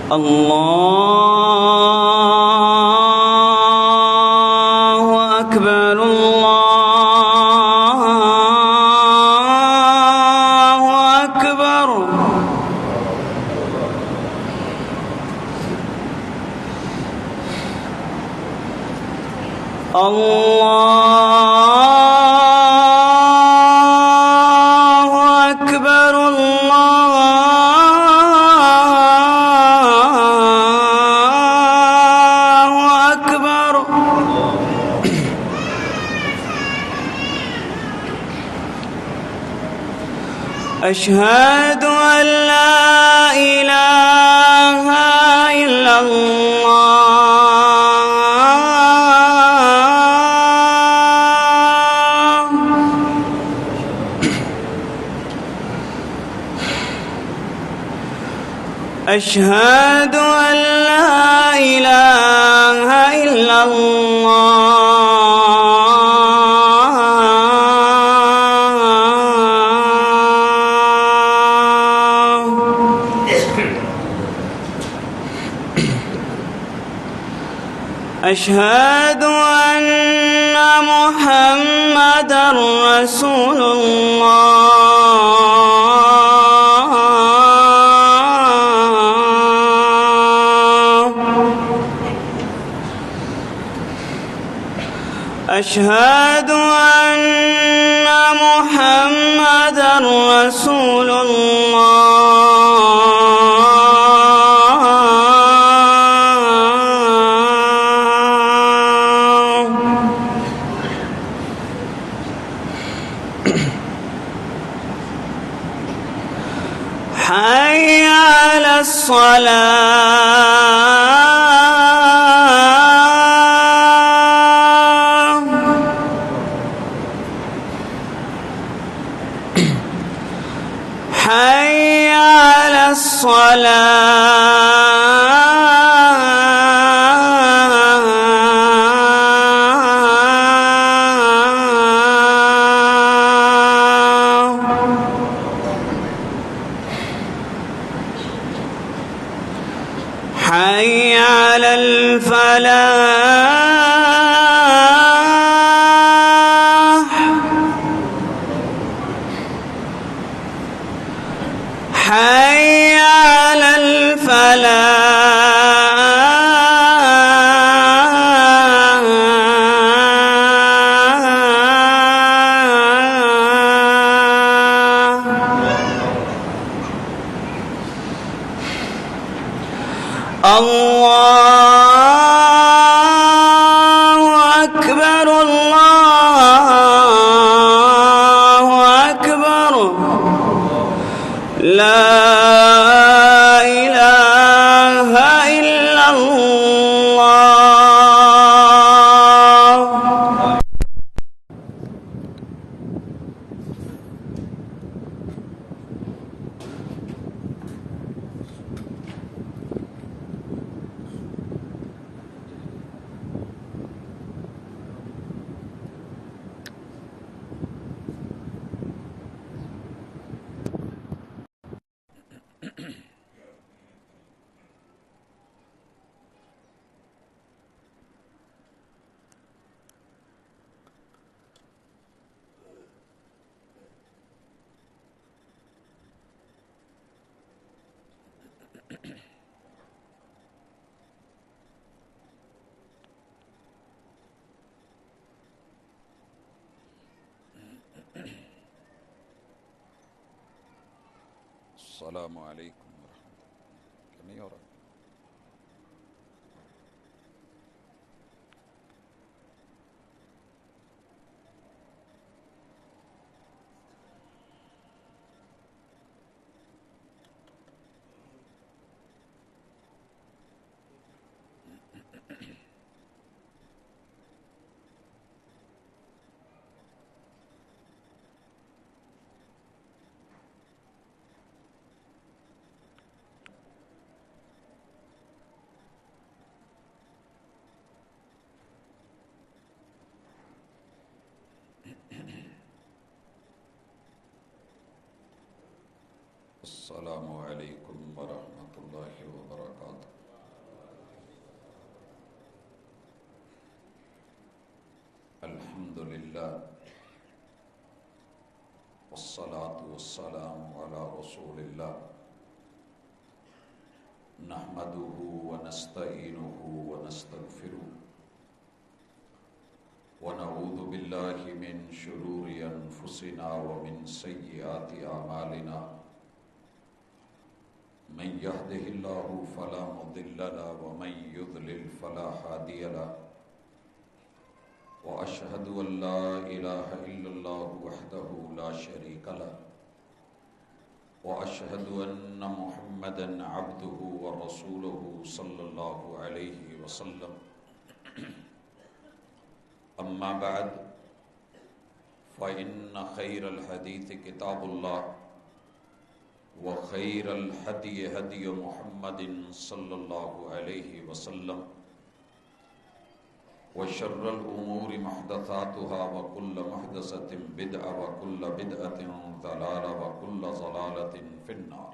الله أكبر الله أكبر الله أكبر الله أكبر أشهد أن لا إله إلا الله أشهد أن لا إله إلا أشهد أن محمدًا رسول الله أشهد أن محمدًا رسول حي على الصلاة حي على الصلاة حي على الفلاح حي على الفلاح الله أكبر الله أكبر لا إله إلا الله السلام عليكم ورحمة الله. كم يرى؟ السلام عليكم ورحمة الله وبركاته. لله والصلاة والسلام على رسول الله نحمده ونستعينه ونستغفره ونعوذ بالله من شرور أنفسنا ومن سيئات أعمالنا من يهده الله فلا مضل له ومن يضلل فلا هادي له وأشهد أن لا إله إلا الله وحده لا شريك له وأشهد أن محمدا عبده ورسوله صلى الله عليه وسلم أما بعد فإن خير الحديث كتاب الله وخير الهدي هدي محمد صلى الله عليه وسلم وشر الأمور محدثاتها وكل محدثة بدعة وكل بدعة ضلالة وكل ضلالة في النار.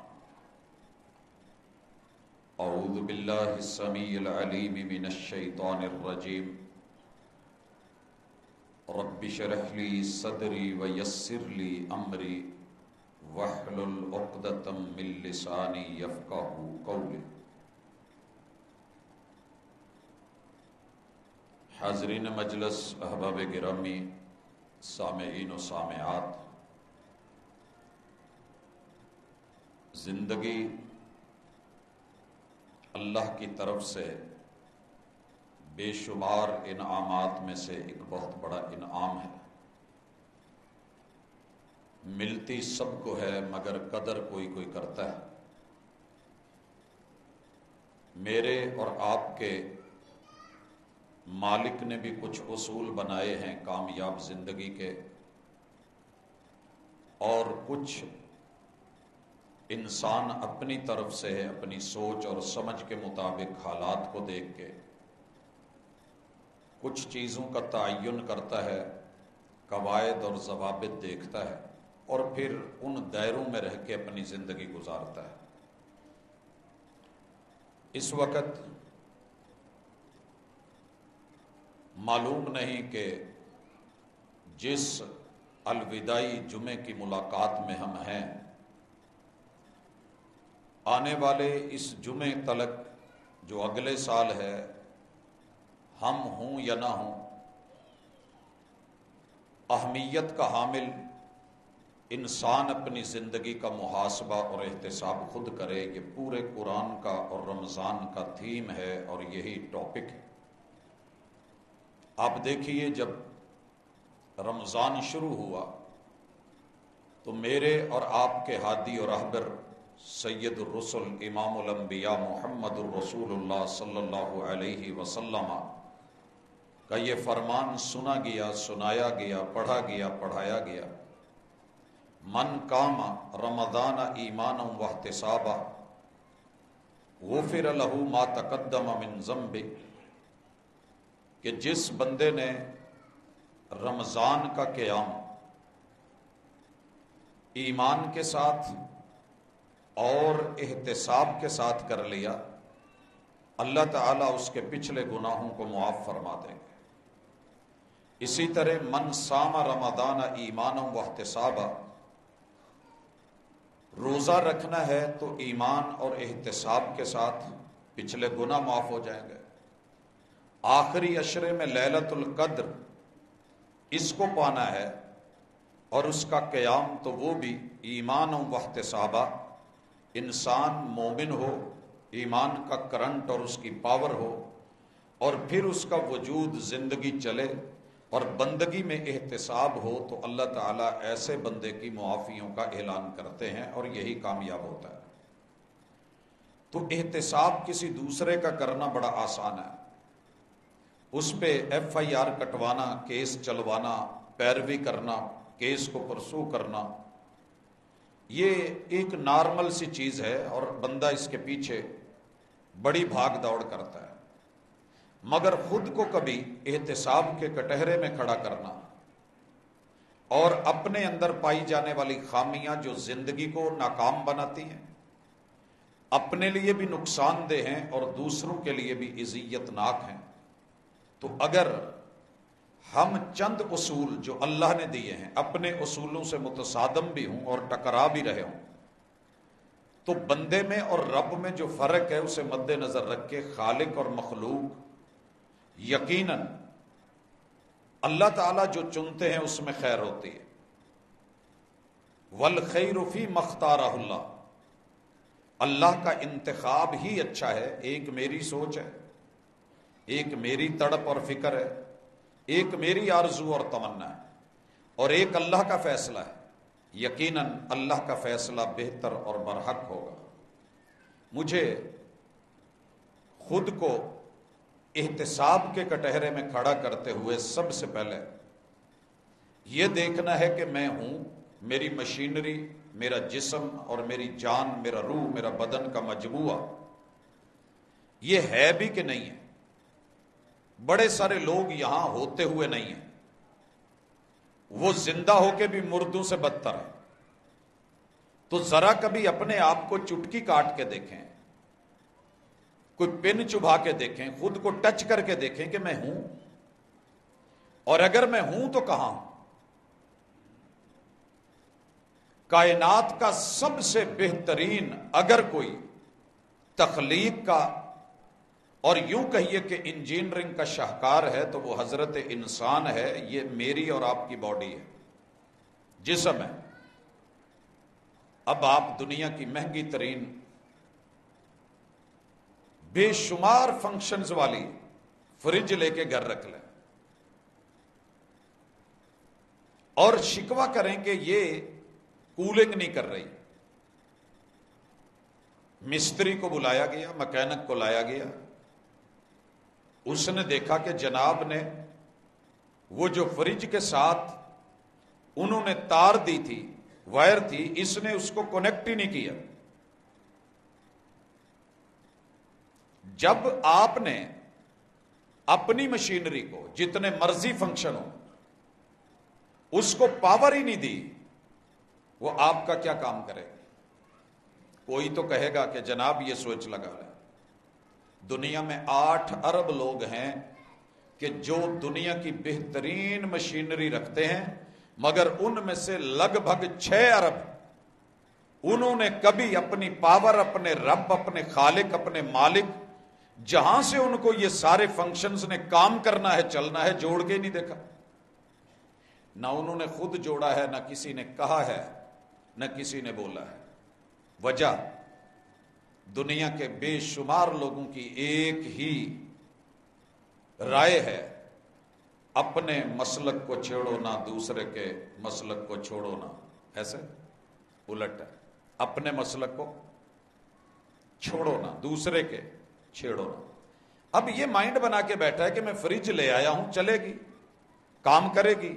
أعوذ بالله السميع العليم من الشيطان الرجيم. رب اشرح لي صدري ويسر لي أمري واحلل عقدة من لساني يفقهوا قولي. حاضرین مجلس، احباب گرامی، سامعین و سامعات، زندگی اللہ کی طرف سے بے شمار انعامات میں سے ایک بہت بڑا انعام ہے. ملتی سب کو ہے مگر قدر کوئی کوئی کرتا ہے. میرے اور آپ کے مالک نے بھی کچھ اصول بنائے ہیں کامیاب زندگی کے، اور کچھ انسان اپنی طرف سے ہے، اپنی سوچ اور سمجھ کے مطابق حالات کو دیکھ کے کچھ چیزوں کا تعین کرتا ہے، قواعد اور ضوابط دیکھتا ہے، اور پھر ان دائروں میں رہ کے اپنی زندگی گزارتا ہے. اس وقت معلوم نہیں کہ جس الوداعی جمعے کی ملاقات میں ہم ہیں، آنے والے اس جمعے تلک جو اگلے سال ہے، ہم ہوں یا نہ ہوں، اہمیت کا حامل انسان اپنی زندگی کا محاسبہ اور احتساب خود کرے. یہ پورے قرآن کا اور رمضان کا تھیم ہے اور یہی ٹاپک ہے. آپ دیکھیے، جب رمضان شروع ہوا تو میرے اور آپ کے ہادی اور رہبر سید الرسل امام الانبیاء محمد الرسول اللہ صلی اللہ علیہ وسلم کا یہ فرمان سنا گیا، سنایا گیا، پڑھا گیا، پڑھایا گیا: من قام رمضان ایمانا واحتسابا غفر له ما تقدم من ذنبه، کہ جس بندے نے رمضان کا قیام ایمان کے ساتھ اور احتساب کے ساتھ کر لیا، اللہ تعالیٰ اس کے پچھلے گناہوں کو معاف فرما دیں گے. اسی طرح من صام رمضان ایمانا واحتسابا، روزہ رکھنا ہے تو ایمان اور احتساب کے ساتھ، پچھلے گناہ معاف ہو جائیں گے. آخری عشرے میں لیلۃ القدر اس کو پانا ہے، اور اس کا قیام تو وہ بھی ایمان و احتسابا، انسان مومن ہو، ایمان کا کرنٹ اور اس کی پاور ہو، اور پھر اس کا وجود زندگی چلے اور بندگی میں احتساب ہو، تو اللہ تعالیٰ ایسے بندے کی معافیوں کا اعلان کرتے ہیں اور یہی کامیاب ہوتا ہے. تو احتساب کسی دوسرے کا کرنا بڑا آسان ہے. اس پہ FIR کٹوانا، کیس چلوانا، پیروی کرنا، کیس کو پرسو کرنا، یہ ایک نارمل سی چیز ہے اور بندہ اس کے پیچھے بڑی بھاگ دوڑ کرتا ہے. مگر خود کو کبھی احتساب کے کٹہرے میں کھڑا کرنا اور اپنے اندر پائی جانے والی خامیاں جو زندگی کو ناکام بناتی ہیں، اپنے لیے بھی نقصان دہ ہیں اور دوسروں کے لیے بھی اذیت ناک ہیں، تو اگر ہم چند اصول جو اللہ نے دیے ہیں اپنے اصولوں سے متصادم بھی ہوں اور ٹکرا بھی رہے ہوں، تو بندے میں اور رب میں جو فرق ہے اسے مد نظر رکھ کے خالق اور مخلوق یقیناً اللہ تعالیٰ جو چنتے ہیں اس میں خیر ہوتی ہے۔ والخیر فی مختارہ اللہ، اللہ کا انتخاب ہی اچھا ہے۔ ایک میری سوچ ہے، ایک میری تڑپ اور فکر ہے، ایک میری آرزو اور تمنا ہے، اور ایک اللہ کا فیصلہ ہے۔ یقیناً اللہ کا فیصلہ بہتر اور برحق ہوگا۔ مجھے خود کو احتساب کے کٹہرے میں کھڑا کرتے ہوئے سب سے پہلے یہ دیکھنا ہے کہ میں ہوں، میری مشینری، میرا جسم اور میری جان، میرا روح، میرا بدن کا مجموعہ یہ ہے بھی کہ نہیں ہے۔ بڑے سارے لوگ یہاں ہوتے ہوئے نہیں ہیں، وہ زندہ ہو کے بھی مردوں سے بدتر ہے۔ تو ذرا کبھی اپنے آپ کو چٹکی کاٹ کے دیکھیں، کوئی پن چبھا کے دیکھیں، خود کو ٹچ کر کے دیکھیں کہ میں ہوں، اور اگر میں ہوں تو کہاں ہوں۔ کائنات کا سب سے بہترین اگر کوئی تخلیق کا اور یوں کہیے کہ انجینئرنگ کا شاہکار ہے تو وہ حضرت انسان ہے۔ یہ میری اور آپ کی باڈی ہے، جسم ہے۔ اب آپ دنیا کی مہنگی ترین بے شمار فنکشنز والی فریج لے کے گھر رکھ لیں اور شکوہ کریں کہ یہ کولنگ نہیں کر رہی۔ مستری کو بلایا گیا، مکینک کو لایا گیا، اس نے دیکھا کہ جناب نے وہ جو فریج کے ساتھ انہوں نے تار دی تھی، وائر تھی، اس نے اس کو کنیکٹ ہی نہیں کیا۔ جب آپ نے اپنی مشینری کو جتنے مرضی فنکشن ہو اس کو پاور ہی نہیں دی، وہ آپ کا کیا کام کرے گا؟ کوئی تو کہے گا کہ جناب یہ سوچ لگا لیں، دنیا میں 8 ارب لوگ ہیں کہ جو دنیا کی بہترین مشینری رکھتے ہیں، مگر ان میں سے لگ بھگ 6 ارب انہوں نے کبھی اپنی پاور، اپنے رب، اپنے خالق، اپنے مالک، جہاں سے ان کو یہ سارے فنکشنز نے کام کرنا ہے، چلنا ہے، جوڑ کے نہیں دیکھا۔ نہ انہوں نے خود جوڑا ہے، نہ کسی نے کہا ہے، نہ کسی نے بولا ہے۔ وجہ دنیا کے بے شمار لوگوں کی ایک ہی رائے ہے، اپنے مسلک کو چھیڑو نہ، دوسرے کے مسلک کو چھوڑو نہ۔ ایسے الٹ ہے، اپنے مسلک کو چھوڑو نہ، دوسرے کے چھیڑو نہ۔ اب یہ مائنڈ بنا کے بیٹھا ہے کہ میں فریج لے آیا ہوں، چلے گی، کام کرے گی،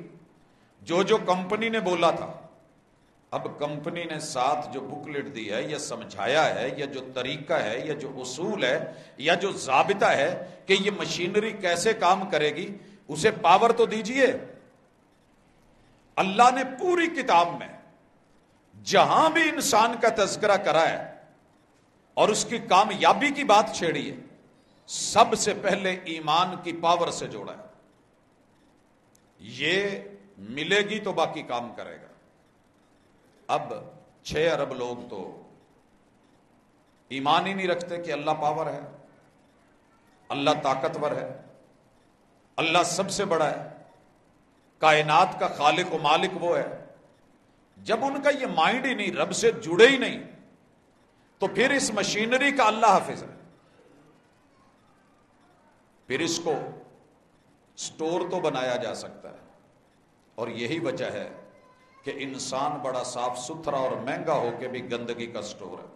جو جو کمپنی نے بولا تھا۔ اب کمپنی نے ساتھ جو بکلیٹ دی ہے، یا سمجھایا ہے، یا جو طریقہ ہے، یا جو اصول ہے، یا جو ضابطہ ہے کہ یہ مشینری کیسے کام کرے گی، اسے پاور تو دیجئے۔ اللہ نے پوری کتاب میں جہاں بھی انسان کا تذکرہ کرا ہے اور اس کی کامیابی کی بات چھیڑی ہے، سب سے پہلے ایمان کی پاور سے جوڑا ہے۔ یہ ملے گی تو باقی کام کرے گا۔ اب 6 ارب لوگ تو ایمان ہی نہیں رکھتے کہ اللہ پاور ہے، اللہ طاقتور ہے، اللہ سب سے بڑا ہے، کائنات کا خالق و مالک وہ ہے۔ جب ان کا یہ مائنڈ ہی نہیں، رب سے جڑے ہی نہیں، تو پھر اس مشینری کا اللہ حافظ ہے، پھر اس کو سٹور تو بنایا جا سکتا ہے۔ اور یہی وجہ ہے کہ انسان بڑا صاف ستھرا اور مہنگا ہو کے بھی گندگی کا سٹور ہے،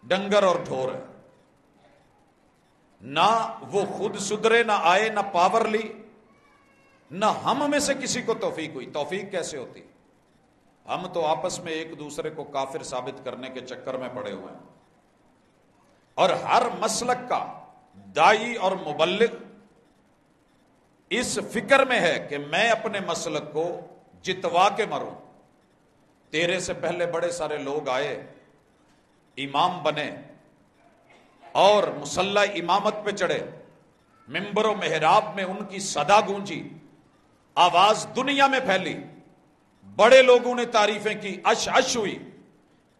ڈنگر اور ڈھور ہے۔ نہ وہ خود سدھرے، نہ آئے، نہ پاور لی، نہ ہم میں سے کسی کو توفیق ہوئی۔ توفیق کیسے ہوتی؟ ہم تو آپس میں ایک دوسرے کو کافر ثابت کرنے کے چکر میں پڑے ہوئے ہیں، اور ہر مسلک کا داعی اور مبلغ اس فکر میں ہے کہ میں اپنے مسلک کو جتوا کے مروں۔ تیرے سے پہلے بڑے سارے لوگ آئے، امام بنے اور مصلی امامت پہ چڑھے، منبر و محراب میں ان کی صدا گونجی، آواز دنیا میں پھیلی، بڑے لوگوں نے تعریفیں کی، عش عش ہوئی،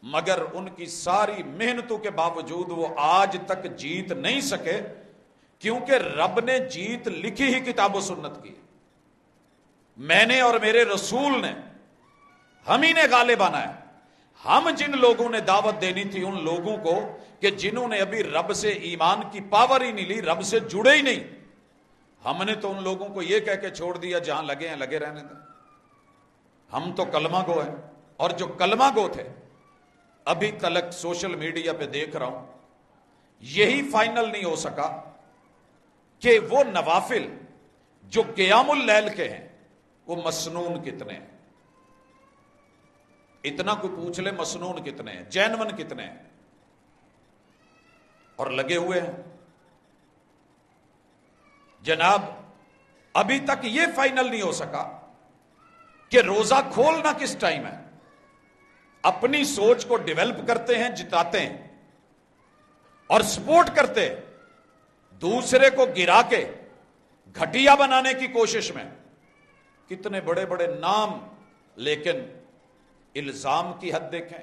مگر ان کی ساری محنتوں کے باوجود وہ آج تک جیت نہیں سکے، کیونکہ رب نے جیت لکھی ہی کتاب و سنت کی۔ میں نے اور میرے رسول نے، ہم ہی نے غالب آنا ہے۔ ہم جن لوگوں نے دعوت دینی تھی ان لوگوں کو کہ جنہوں نے ابھی رب سے ایمان کی پاور ہی نہیں لی، رب سے جڑے ہی نہیں، ہم نے تو ان لوگوں کو یہ کہہ کے چھوڑ دیا جہاں لگے ہیں لگے رہنے دیں، ہم تو کلمہ گو ہیں۔ اور جو کلمہ گو تھے، ابھی تلک سوشل میڈیا پہ دیکھ رہا ہوں، یہی فائنل نہیں ہو سکا کہ وہ نوافل جو قیام اللیل کے ہیں وہ مسنون کتنے ہیں۔ اتنا کوئی پوچھ لے مسنون کتنے ہیں، جینون کتنے ہیں، اور لگے ہوئے ہیں۔ جناب ابھی تک یہ فائنل نہیں ہو سکا کہ روزہ کھولنا کس ٹائم ہے۔ اپنی سوچ کو ڈیولپ کرتے ہیں، جتاتے ہیں اور سپورٹ کرتے، دوسرے کو گرا کے گھٹیا بنانے کی کوشش میں۔ کتنے بڑے بڑے نام، لیکن الزام کی حد دیکھیں۔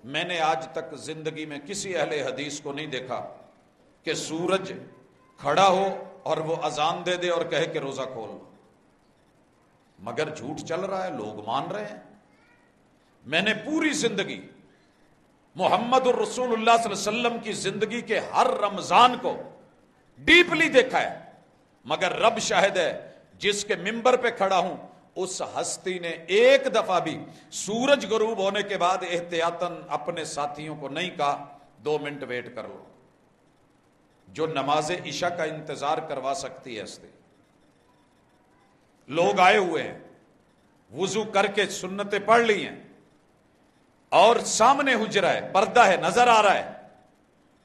میں نے آج تک زندگی میں کسی اہل حدیث کو نہیں دیکھا کہ سورج کھڑا ہو اور وہ اذان دے دے اور کہے کہ روزہ کھول لو، مگر جھوٹ چل رہا ہے، لوگ مان رہے ہیں۔ میں نے پوری زندگی محمد الرسول اللہ صلی اللہ علیہ وسلم کی زندگی کے ہر رمضان کو ڈیپلی دیکھا ہے، مگر رب شاہد ہے جس کے منبر پہ کھڑا ہوں، اس ہستی نے ایک دفعہ بھی سورج غروب ہونے کے بعد احتیاطاً اپنے ساتھیوں کو نہیں کہا 2 منٹ ویٹ کر لو۔ جو نماز عشاء کا انتظار کروا سکتی ہے ہستی۔ لوگ آئے ہوئے ہیں، وضو کر کے سنتیں پڑھ لی ہیں، اور سامنے حجرہ ہے، پردہ ہے، نظر آ رہا ہے،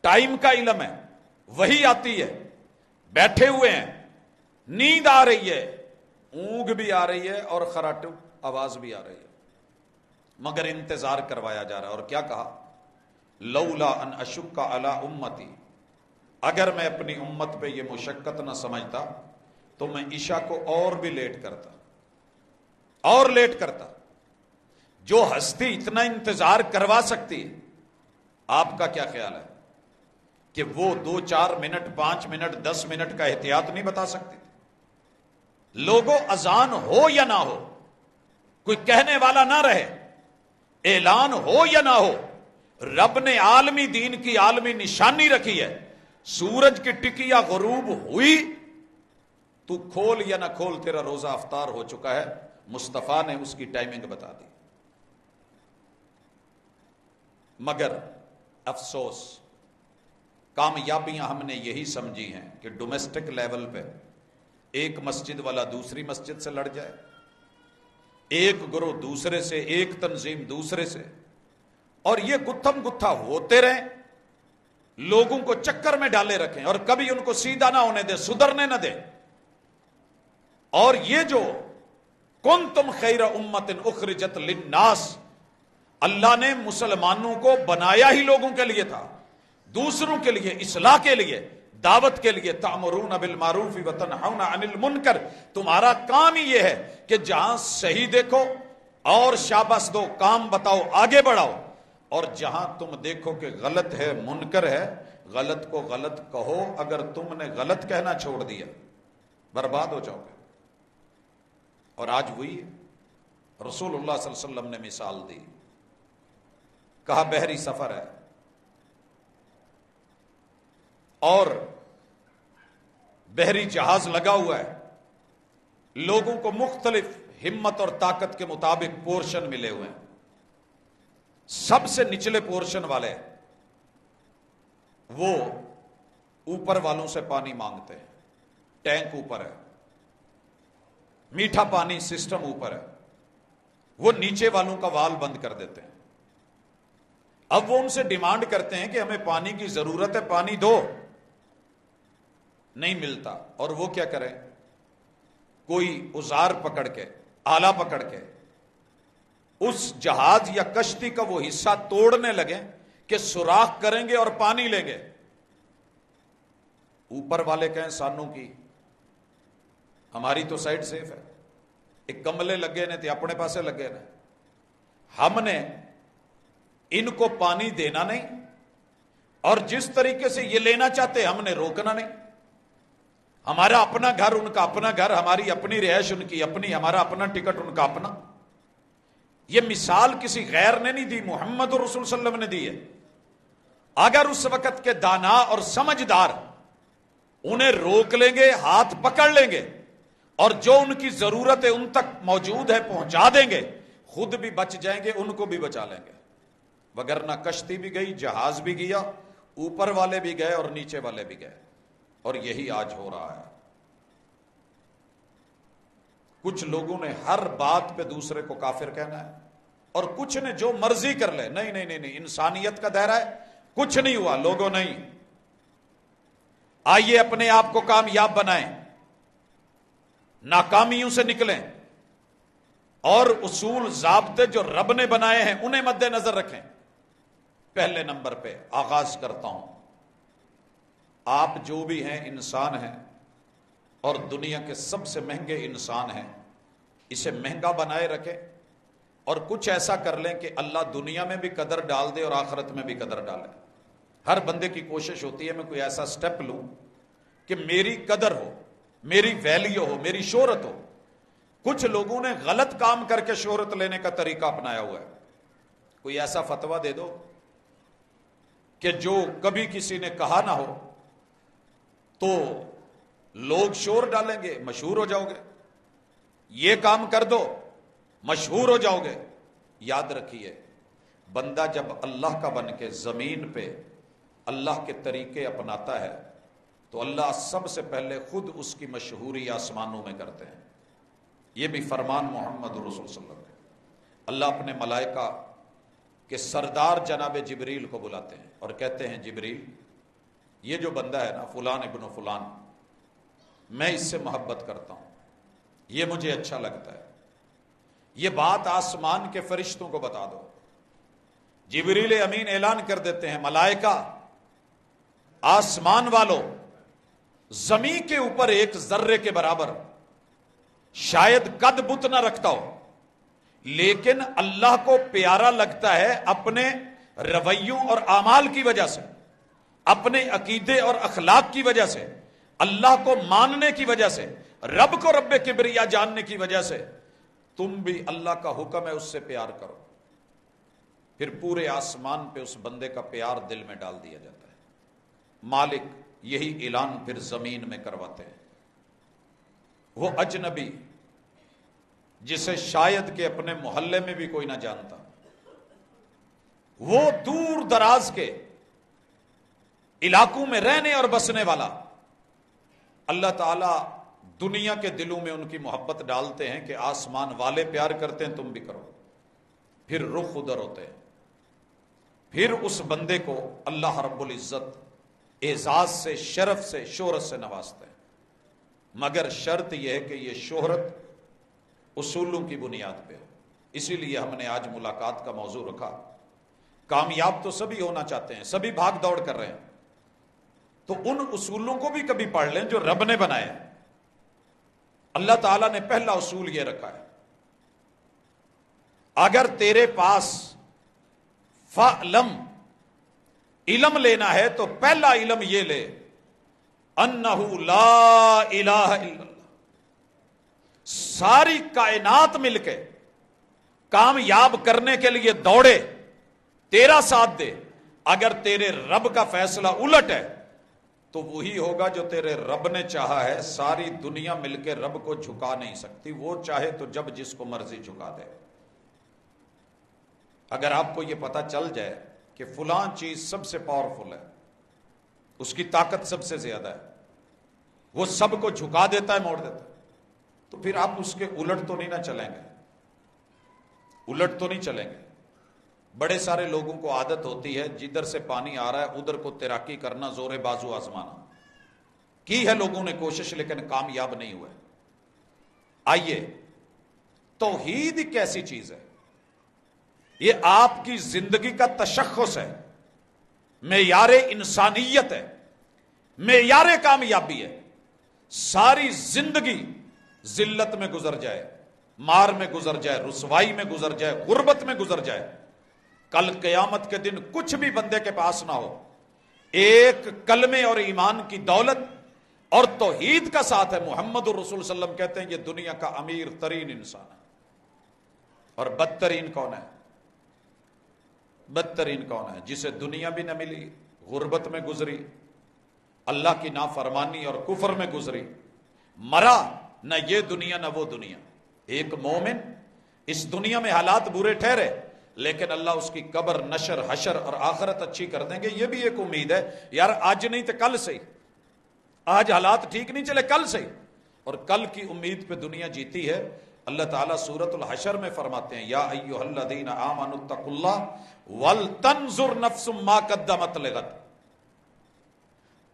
ٹائم کا علم ہے، وہی آتی ہے، بیٹھے ہوئے ہیں، نیند آ رہی ہے، اونگ بھی آ رہی ہے اور خراٹو آواز بھی آ رہی ہے، مگر انتظار کروایا جا رہا ہے۔ اور کیا کہا؟ لولا ان اشک علی امتی، اگر میں اپنی امت پہ یہ مشقت نہ سمجھتا تو میں عشاء کو اور بھی لیٹ کرتا، اور لیٹ کرتا۔ جو ہستی اتنا انتظار کروا سکتی ہے، آپ کا کیا خیال ہے کہ وہ 2-4 منٹ 5 منٹ 10 منٹ کا احتیاط نہیں بتا سکتی؟ لوگوں اذان ہو یا نہ ہو، کوئی کہنے والا نہ رہے، اعلان ہو یا نہ ہو، رب نے عالمی دین کی عالمی نشانی رکھی ہے، سورج کی ٹکیا غروب ہوئی، تو کھول یا نہ کھول تیرا روزہ افطار ہو چکا ہے۔ مصطفیٰ نے اس کی ٹائمنگ بتا دی۔ مگر افسوس، کامیابیاں ہم نے یہی سمجھی ہیں کہ ڈومیسٹک لیول پہ ایک مسجد والا دوسری مسجد سے لڑ جائے، ایک گروہ دوسرے سے، ایک تنظیم دوسرے سے، اور یہ گتھم گتھا ہوتے رہیں، لوگوں کو چکر میں ڈالے رکھیں اور کبھی ان کو سیدھا نہ ہونے دے، سدھرنے نہ دے۔ اور یہ جو کنتم خیر امت اخرجت للناس، اللہ نے مسلمانوں کو بنایا ہی لوگوں کے لیے تھا، دوسروں کے لیے، اصلاح کے لیے، دعوت کے لیے۔ تأمرون بالمعروف وتنہون عن المنکر، تمہارا کام ہی یہ ہے کہ جہاں صحیح دیکھو اور شاباش دو، کام بتاؤ، آگے بڑھاؤ، اور جہاں تم دیکھو کہ غلط ہے، منکر ہے، غلط کو غلط کہو۔ اگر تم نے غلط کہنا چھوڑ دیا برباد ہو جاؤ گے۔ اور آج وہی رسول اللہ صلی اللہ علیہ وسلم نے مثال دی، کہا بحری سفر ہے اور بحری جہاز لگا ہوا ہے، لوگوں کو مختلف ہمت اور طاقت کے مطابق پورشن ملے ہوئے ہیں۔ سب سے نچلے پورشن والے وہ اوپر والوں سے پانی مانگتے ہیں، ٹینک اوپر ہے، میٹھا پانی سسٹم اوپر ہے، وہ نیچے والوں کا وال بند کر دیتے ہیں۔ اب وہ ان سے ڈیمانڈ کرتے ہیں کہ ہمیں پانی کی ضرورت ہے، پانی دو، نہیں ملتا، اور وہ کیا کریں؟ کوئی اوزار پکڑ کے، آلہ پکڑ کے اس جہاز یا کشتی کا وہ حصہ توڑنے لگے کہ سوراخ کریں گے اور پانی لیں گے۔ اوپر والے کہیں سانوں کی، ہماری تو سائڈ سیف ہے، ایک کملے لگے نے تے اپنے پاسے لگے نے، ہم نے ان کو پانی دینا نہیں، اور جس طریقے سے یہ لینا چاہتے ہم نے روکنا نہیں۔ ہمارا اپنا گھر، ان کا اپنا گھر، ہماری اپنی رہائش، ان کی اپنی، ہمارا اپنا ٹکٹ، ان کا اپنا۔ یہ مثال کسی غیر نے نہیں دی، محمد رسول صلی اللہ علیہ وسلم نے دی ہے۔ اگر اس وقت کے دانا اور سمجھدار انہیں روک لیں گے، ہاتھ پکڑ لیں گے، اور جو ان کی ضرورت ہے ان تک موجود ہے پہنچا دیں گے، خود بھی بچ جائیں گے، ان کو بھی بچا لیں گے۔ وگرنہ کشتی بھی گئی، جہاز بھی گیا، اوپر والے بھی گئے اور نیچے والے بھی گئے، اور یہی آج ہو رہا ہے۔ کچھ لوگوں نے ہر بات پہ دوسرے کو کافر کہنا ہے، اور کچھ نے جو مرضی کر لے، نہیں نہیں نہیں نہیں، انسانیت کا دائرہ ہے، کچھ نہیں ہوا لوگوں، نہیں۔ آئیے اپنے آپ کو کامیاب بنائیں، ناکامیوں سے نکلیں، اور اصول ضابطے جو رب نے بنائے ہیں انہیں مد نظر رکھیں۔ پہلے نمبر پہ آغاز کرتا ہوں، آپ جو بھی ہیں انسان ہیں، اور دنیا کے سب سے مہنگے انسان ہیں، اسے مہنگا بنائے رکھیں، اور کچھ ایسا کر لیں کہ اللہ دنیا میں بھی قدر ڈال دے اور آخرت میں بھی قدر ڈالے۔ ہر بندے کی کوشش ہوتی ہے میں کوئی ایسا سٹیپ لوں کہ میری قدر ہو، میری ویلیو ہو، میری شہرت ہو۔ کچھ لوگوں نے غلط کام کر کے شہرت لینے کا طریقہ اپنایا ہوا ہے۔ کوئی ایسا فتویٰ دے دو کہ جو کبھی کسی نے کہا نہ ہو تو لوگ شور ڈالیں گے، مشہور ہو جاؤ گے، یہ کام کر دو مشہور ہو جاؤ گے۔ یاد رکھیے، بندہ جب اللہ کا بن کے زمین پہ اللہ کے طریقے اپناتا ہے تو اللہ سب سے پہلے خود اس کی مشہوری آسمانوں میں کرتے ہیں۔ یہ بھی فرمان محمد رسول صلی اللہ علیہ وسلم۔ اللہ اپنے ملائکہ کے سردار جناب جبریل کو بلاتے ہیں اور کہتے ہیں جبریل، یہ جو بندہ ہے نا فلان ابن فلان، میں اس سے محبت کرتا ہوں، یہ مجھے اچھا لگتا ہے، یہ بات آسمان کے فرشتوں کو بتا دو۔ جبریل امین اعلان کر دیتے ہیں، ملائکہ، آسمان والوں، زمین کے اوپر ایک ذرے کے برابر شاید قد بت نہ رکھتا ہو، لیکن اللہ کو پیارا لگتا ہے اپنے رویوں اور اعمال کی وجہ سے، اپنے عقیدے اور اخلاق کی وجہ سے، اللہ کو ماننے کی وجہ سے، رب کو رب کبریا جاننے کی وجہ سے، تم بھی اللہ کا حکم ہے اس سے پیار کرو۔ پھر پورے آسمان پہ اس بندے کا پیار دل میں ڈال دیا جاتا ہے۔ مالک یہی اعلان پھر زمین میں کرواتے ہیں۔ وہ اجنبی جسے شاید کہ اپنے محلے میں بھی کوئی نہ جانتا، وہ دور دراز کے علاقوں میں رہنے اور بسنے والا، اللہ تعالیٰ دنیا کے دلوں میں ان کی محبت ڈالتے ہیں کہ آسمان والے پیار کرتے ہیں تم بھی کرو۔ پھر رخ ادھر ہوتے ہیں، پھر اس بندے کو اللہ رب العزت اعزاز سے، شرف سے، شہرت سے نوازتے ہیں، مگر شرط یہ ہے کہ یہ شہرت اصولوں کی بنیاد پہ ہو۔ اسی لیے ہم نے آج ملاقات کا موضوع رکھا، کامیاب تو سبھی ہونا چاہتے ہیں، سبھی بھاگ دوڑ کر رہے ہیں، تو ان اصولوں کو بھی کبھی پڑھ لیں جو رب نے بنایا ہے۔ اللہ تعالیٰ نے پہلا اصول یہ رکھا ہے، اگر تیرے پاس فعلم علم لینا ہے تو پہلا علم یہ لے، انہ لا الہ الا اللہ۔ ساری کائنات مل کے کامیاب کرنے کے لیے دوڑے، تیرا ساتھ دے، اگر تیرے رب کا فیصلہ الٹ ہے تو وہی ہوگا جو تیرے رب نے چاہا ہے۔ ساری دنیا مل کے رب کو جھکا نہیں سکتی، وہ چاہے تو جب جس کو مرضی جھکا دے۔ اگر آپ کو یہ پتہ چل جائے کہ فلاں چیز سب سے پاورفل ہے، اس کی طاقت سب سے زیادہ ہے، وہ سب کو جھکا دیتا ہے، موڑ دیتا ہے، تو پھر آپ اس کے الٹ تو نہیں نہ چلیں گے، الٹ تو نہیں چلیں گے۔ بڑے سارے لوگوں کو عادت ہوتی ہے جدھر سے پانی آ رہا ہے ادھر کو تیراکی کرنا، زور بازو آزمانا، کی ہے لوگوں نے کوشش لیکن کامیاب نہیں ہوئے۔ آئیے، توحید ایک ایسی چیز ہے، یہ آپ کی زندگی کا تشخص ہے، معیار انسانیت ہے، معیار کامیابی ہے. ساری زندگی ذلت میں گزر جائے، مار میں گزر جائے، رسوائی میں گزر جائے، غربت میں گزر جائے، کل قیامت کے دن کچھ بھی بندے کے پاس نہ ہو، ایک کلمے اور ایمان کی دولت اور توحید کا ساتھ ہے. محمد الرسول صلی اللہ علیہ وسلم کہتے ہیں یہ دنیا کا امیر ترین انسان ہے. اور بدترین کون ہے؟ بدترین کون ہے؟ جسے دنیا بھی نہ ملی، غربت میں گزری، اللہ کی نافرمانی اور کفر میں گزری، مرا نہ یہ دنیا نہ وہ دنیا. ایک مومن اس دنیا میں حالات برے ٹھہرے لیکن اللہ اس کی قبر، نشر، حشر اور آخرت اچھی کر دیں گے. یہ بھی ایک امید ہے. یار آج نہیں تو کل سے، آج حالات ٹھیک نہیں چلے کل سے، اور کل کی امید پہ دنیا جیتی ہے. اللہ تعالیٰ سورۃ الحشر میں فرماتے ہیں یا ایھا الذین آمنوا اتقوا اللہ ولتنظر نفس ما قدمت لغد.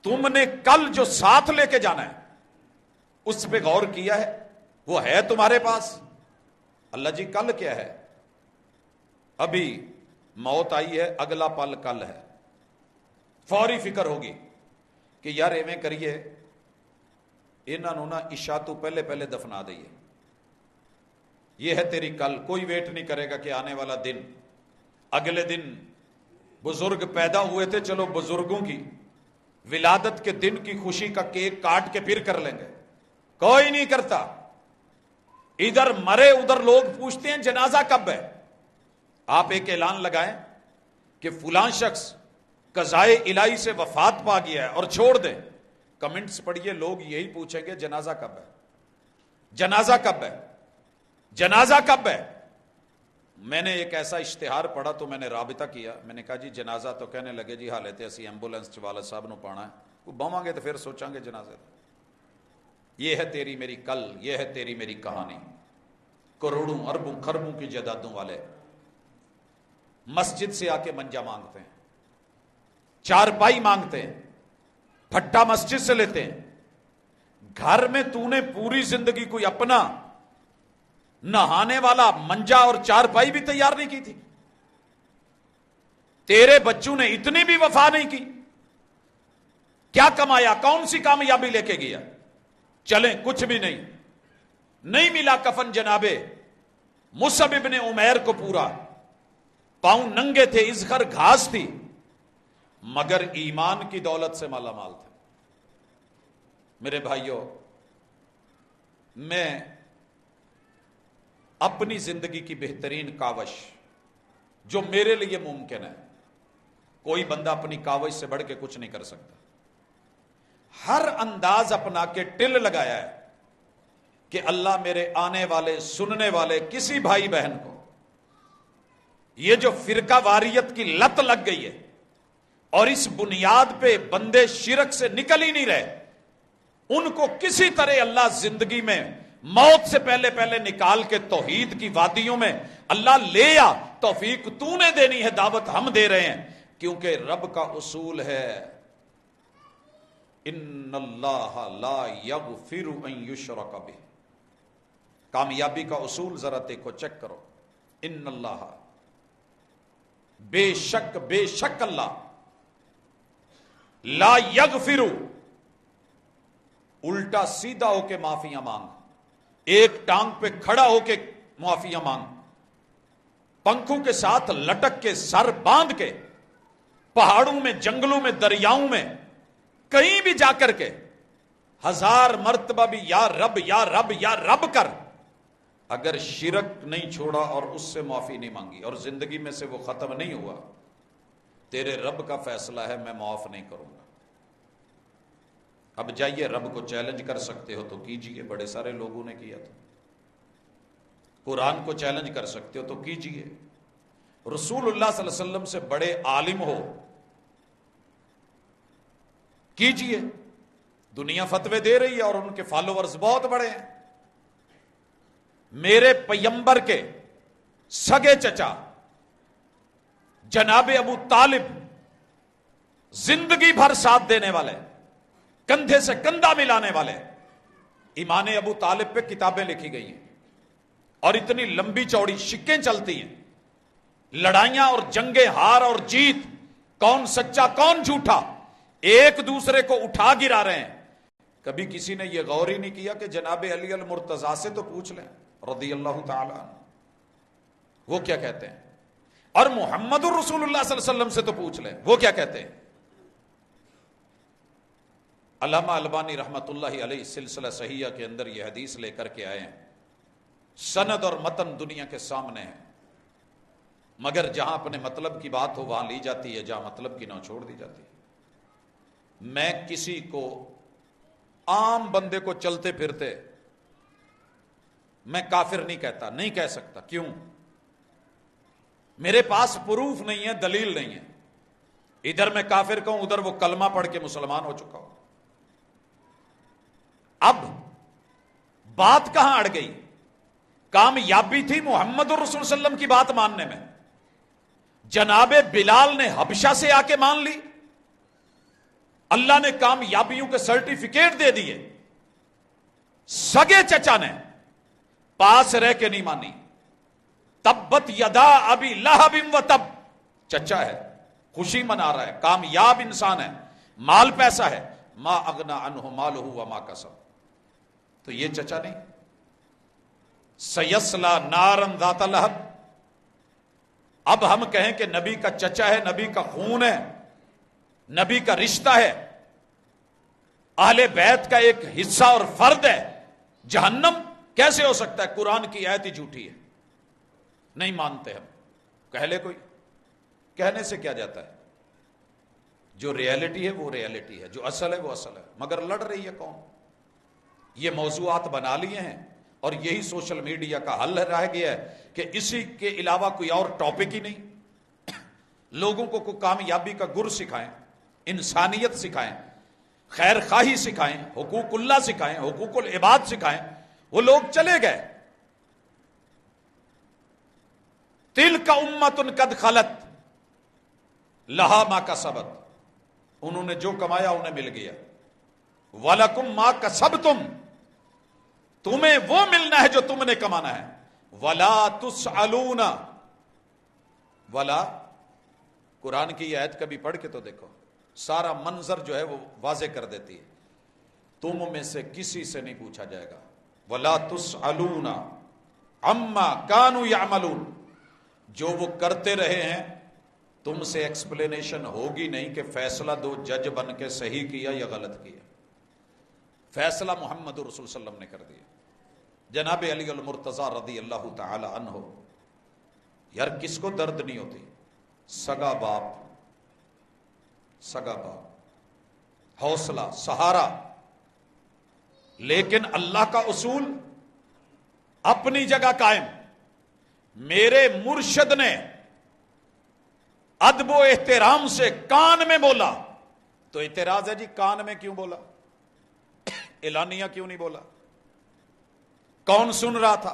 تم نے کل جو ساتھ لے کے جانا ہے اس پہ غور کیا ہے؟ وہ ہے تمہارے پاس؟ اللہ جی کل کیا ہے؟ ابھی موت آئی ہے، اگلا پل کل ہے. فوری فکر ہوگی کہ یار ایویں کریے انہاں نوں نا عشاء تو پہلے پہلے دفنا دئیے. یہ ہے تیری کل. کوئی ویٹ نہیں کرے گا کہ آنے والا دن، اگلے دن بزرگ پیدا ہوئے تھے، چلو بزرگوں کی ولادت کے دن کی خوشی کا کیک کاٹ کے پھر کر لیں گے. کوئی نہیں کرتا. ادھر مرے ادھر لوگ پوچھتے ہیں جنازہ کب ہے. آپ ایک اعلان لگائیں کہ فلاں شخص قضائے الہی سے وفات پا گیا ہے اور چھوڑ دیں. کمنٹس پڑھیے، لوگ یہی پوچھیں گے جنازہ کب ہے، جنازہ کب ہے، جنازہ کب ہے. میں نے ایک ایسا اشتہار پڑھا تو میں نے رابطہ کیا. میں نے کہا جی جنازہ تو کہنے لگے جی حالے تے اسی ایمبولینس والد صاحب نو پانا ہے، وہ بہواں گے تو پھر سوچاں گے جنازے. یہ ہے تیری میری کل، یہ ہے تیری میری کہانی. کروڑوں اربوں خربوں کی جائیدادوں والے مسجد سے آ کے منجا مانگتے ہیں، چارپائی مانگتے ہیں، پھٹا مسجد سے لیتے ہیں. گھر میں تو نے پوری زندگی کوئی اپنا نہانے والا منجا اور چارپائی بھی تیار نہیں کی تھی. تیرے بچوں نے اتنی بھی وفا نہیں کی. کیا کمایا؟ کون سی کامیابی لے کے گیا؟ چلیں کچھ بھی نہیں. نہیں ملا کفن جناب مصعب ابن عمیر کو پورا، پاؤں ننگے تھے، ازخر گھاس تھی، مگر ایمان کی دولت سے مالا مال تھے. میرے بھائیوں، میں اپنی زندگی کی بہترین کاوش جو میرے لیے ممکن ہے، کوئی بندہ اپنی کاوش سے بڑھ کے کچھ نہیں کر سکتا، ہر انداز اپنا کے ٹل لگایا ہے کہ اللہ میرے آنے والے سننے والے کسی بھائی بہن کو یہ جو فرقہ واریت کی لت لگ گئی ہے اور اس بنیاد پہ بندے شرک سے نکل ہی نہیں رہے، ان کو کسی طرح اللہ زندگی میں موت سے پہلے پہلے نکال کے توحید کی وادیوں میں اللہ لے آ. توفیق تو نے دینی ہے، دعوت ہم دے رہے ہیں، کیونکہ رب کا اصول ہے ان اللہ لا یغفر ان یشرک بہ. کامیابی کا اصول ذرا دیکھو، چیک کرو. ان اللہ، بے شک اللہ، لا یغفر، الٹا سیدھا ہو کے معافیاں مانگ، ایک ٹانگ پہ کھڑا ہو کے معافیاں مانگ، پنکھوں کے ساتھ لٹک کے سر باندھ کے پہاڑوں میں، جنگلوں میں، دریاؤں میں، کہیں بھی جا کر کے 1000 مرتبہ بھی یا رب یا رب یا رب کر. اگر شرک نہیں چھوڑا اور اس سے معافی نہیں مانگی اور زندگی میں سے وہ ختم نہیں ہوا، تیرے رب کا فیصلہ ہے میں معاف نہیں کروں گا. اب جائیے، رب کو چیلنج کر سکتے ہو تو کیجئے، بڑے سارے لوگوں نے کیا تھا. قرآن کو چیلنج کر سکتے ہو تو کیجئے. رسول اللہ صلی اللہ علیہ وسلم سے بڑے عالم ہو، کیجئے. دنیا فتوے دے رہی ہے اور ان کے فالوورز بہت بڑے ہیں. میرے پیمبر کے سگے چچا جناب ابو طالب زندگی بھر ساتھ دینے والے، کندھے سے کندھا ملانے والے. ایمان ابو طالب پہ کتابیں لکھی گئی ہیں اور اتنی لمبی چوڑی شکیں چلتی ہیں، لڑائیاں اور جنگیں، ہار اور جیت، کون سچا کون جھوٹا، ایک دوسرے کو اٹھا گرا رہے ہیں. کبھی کسی نے یہ غور ہی نہیں کیا کہ جناب علی المرتضیٰ سے تو پوچھ لیں رضی اللہ تعالی عنہ وہ کیا کہتے ہیں, اور محمد الرسول اللہ صلی اللہ علیہ وسلم سے تو پوچھ لیں وہ کیا کہتے ہیں. علامہ البانی رحمت اللہ علیہ سلسلہ صحیحہ کے اندر یہ حدیث لے کر کے آئے ہیں, سند اور متن دنیا کے سامنے ہے, مگر جہاں اپنے مطلب کی بات ہو وہاں لی جاتی ہے, جہاں مطلب کی نہ چھوڑ دی جاتی ہے. میں کسی کو عام بندے کو چلتے پھرتے میں کافر نہیں کہتا, نہیں کہہ سکتا. کیوں؟ میرے پاس پروف نہیں ہے, دلیل نہیں ہے. ادھر میں کافر کہوں, ادھر وہ کلمہ پڑھ کے مسلمان ہو چکا ہو. اب بات کہاں اڑ گئی؟ کامیابی تھی محمد الرسول صلی اللہ علیہ وسلم کی بات ماننے میں. جناب بلال نے حبشہ سے آ کے مان لی, اللہ نے کامیابیوں کے سرٹیفکیٹ دے دیے. سگے چچا نے پاس رہ کے نہیں مانی. تبت یدا ابی لہب و تب, چچا ہے, خوشی منا رہا ہے, کامیاب انسان ہے, مال پیسہ ہے. ما اغنا عنہ مالہ وما کسب, تو یہ چچا نہیں. سیسلا نارن ذات لہب, اب ہم کہیں کہ نبی کا چچا ہے, نبی کا خون ہے, نبی کا رشتہ ہے, اہل بیت کا ایک حصہ اور فرد ہے, جہنم کیسے ہو سکتا ہے؟ قرآن کی آیت ہی جھوٹی ہے, نہیں مانتے ہم. کہہ لے کوئی, کہنے سے کیا جاتا ہے؟ جو ریالٹی ہے وہ ریالٹی ہے, جو اصل ہے وہ اصل ہے. مگر لڑ رہی ہے کون؟ یہ موضوعات بنا لیے ہیں اور یہی سوشل میڈیا کا حل رہ گیا ہے کہ اسی کے علاوہ کوئی اور ٹاپک ہی نہیں. لوگوں کو کوئی کامیابی کا گر سکھائیں, انسانیت سکھائیں, خیر خواہی سکھائیں, حقوق اللہ سکھائیں, حقوق العباد سکھائیں, وہ لوگ چلے گئے. تلک امت قد خلت لہا ما کسبت, انہوں نے جو کمایا انہیں مل گیا. وَلَكُمْ مَا كَسَبْتُمْ, تمہیں وہ ملنا ہے جو تم نے کمانا ہے. وَلَا تُسْأَلُونَ, وَلَا قرآن کی یہ آیت کبھی پڑھ کے تو دیکھو, سارا منظر جو ہے وہ واضح کر دیتی ہے. تم میں سے کسی سے نہیں پوچھا جائے گا. وَلَا تُسْأَلُونَ عَمَّا كَانُوا يَعْمَلُونَ, جو وہ کرتے رہے ہیں تم سے ایکسپلینیشن ہوگی نہیں کہ فیصلہ دو جج بن کے صحیح کیا یا غلط کیا. فیصلہ محمد رسول صلی اللہ علیہ وسلم نے کر دیا. جناب علی المرتضیٰ رضی اللہ تعالی عنہ, یار کس کو درد نہیں ہوتی؟ سگا باپ, سگا باپ, حوصلہ, سہارا. لیکن اللہ کا اصول اپنی جگہ قائم. میرے مرشد نے ادب و احترام سے کان میں بولا, تو اعتراض ہے جی کان میں کیوں بولا, اعلانیہ کیوں نہیں بولا؟ کون سن رہا تھا؟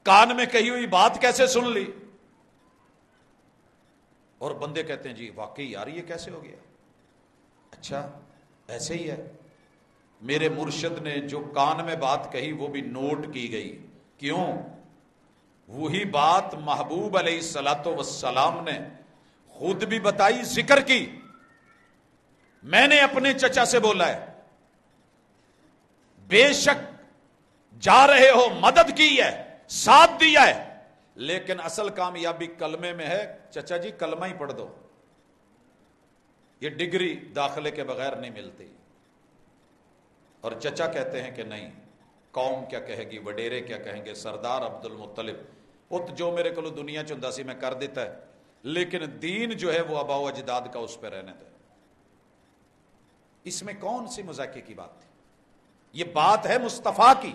کان میں کہی ہوئی بات کیسے سن لی؟ اور بندے کہتے ہیں جی واقعی یار یہ کیسے ہو گیا. اچھا ایسے ہی ہے, میرے مرشد نے جو کان میں بات کہی وہ بھی نوٹ کی گئی. کیوں؟ وہی بات محبوب علیہ الصلوۃ والسلام نے خود بھی بتائی, ذکر کی. میں نے اپنے چچا سے بولا ہے, بے شک جا رہے ہو, مدد کی ہے, ساتھ دیا ہے, لیکن اصل کامیابی کلمے میں ہے. چچا جی کلمہ ہی پڑھ دو, یہ ڈگری داخلے کے بغیر نہیں ملتی. اور چچا کہتے ہیں کہ نہیں, قوم کیا کہے گی, وڈیرے کیا کہیں گے, سردار عبد المطلب پت جو میرے کو دنیا چندہ سی میں کر دیتا ہے, لیکن دین جو ہے وہ آباء و اجداد کا, اس پہ رہنے دے. اس میں کون سی مذاکرے کی بات تھی؟ یہ بات ہے مصطفیٰ کی,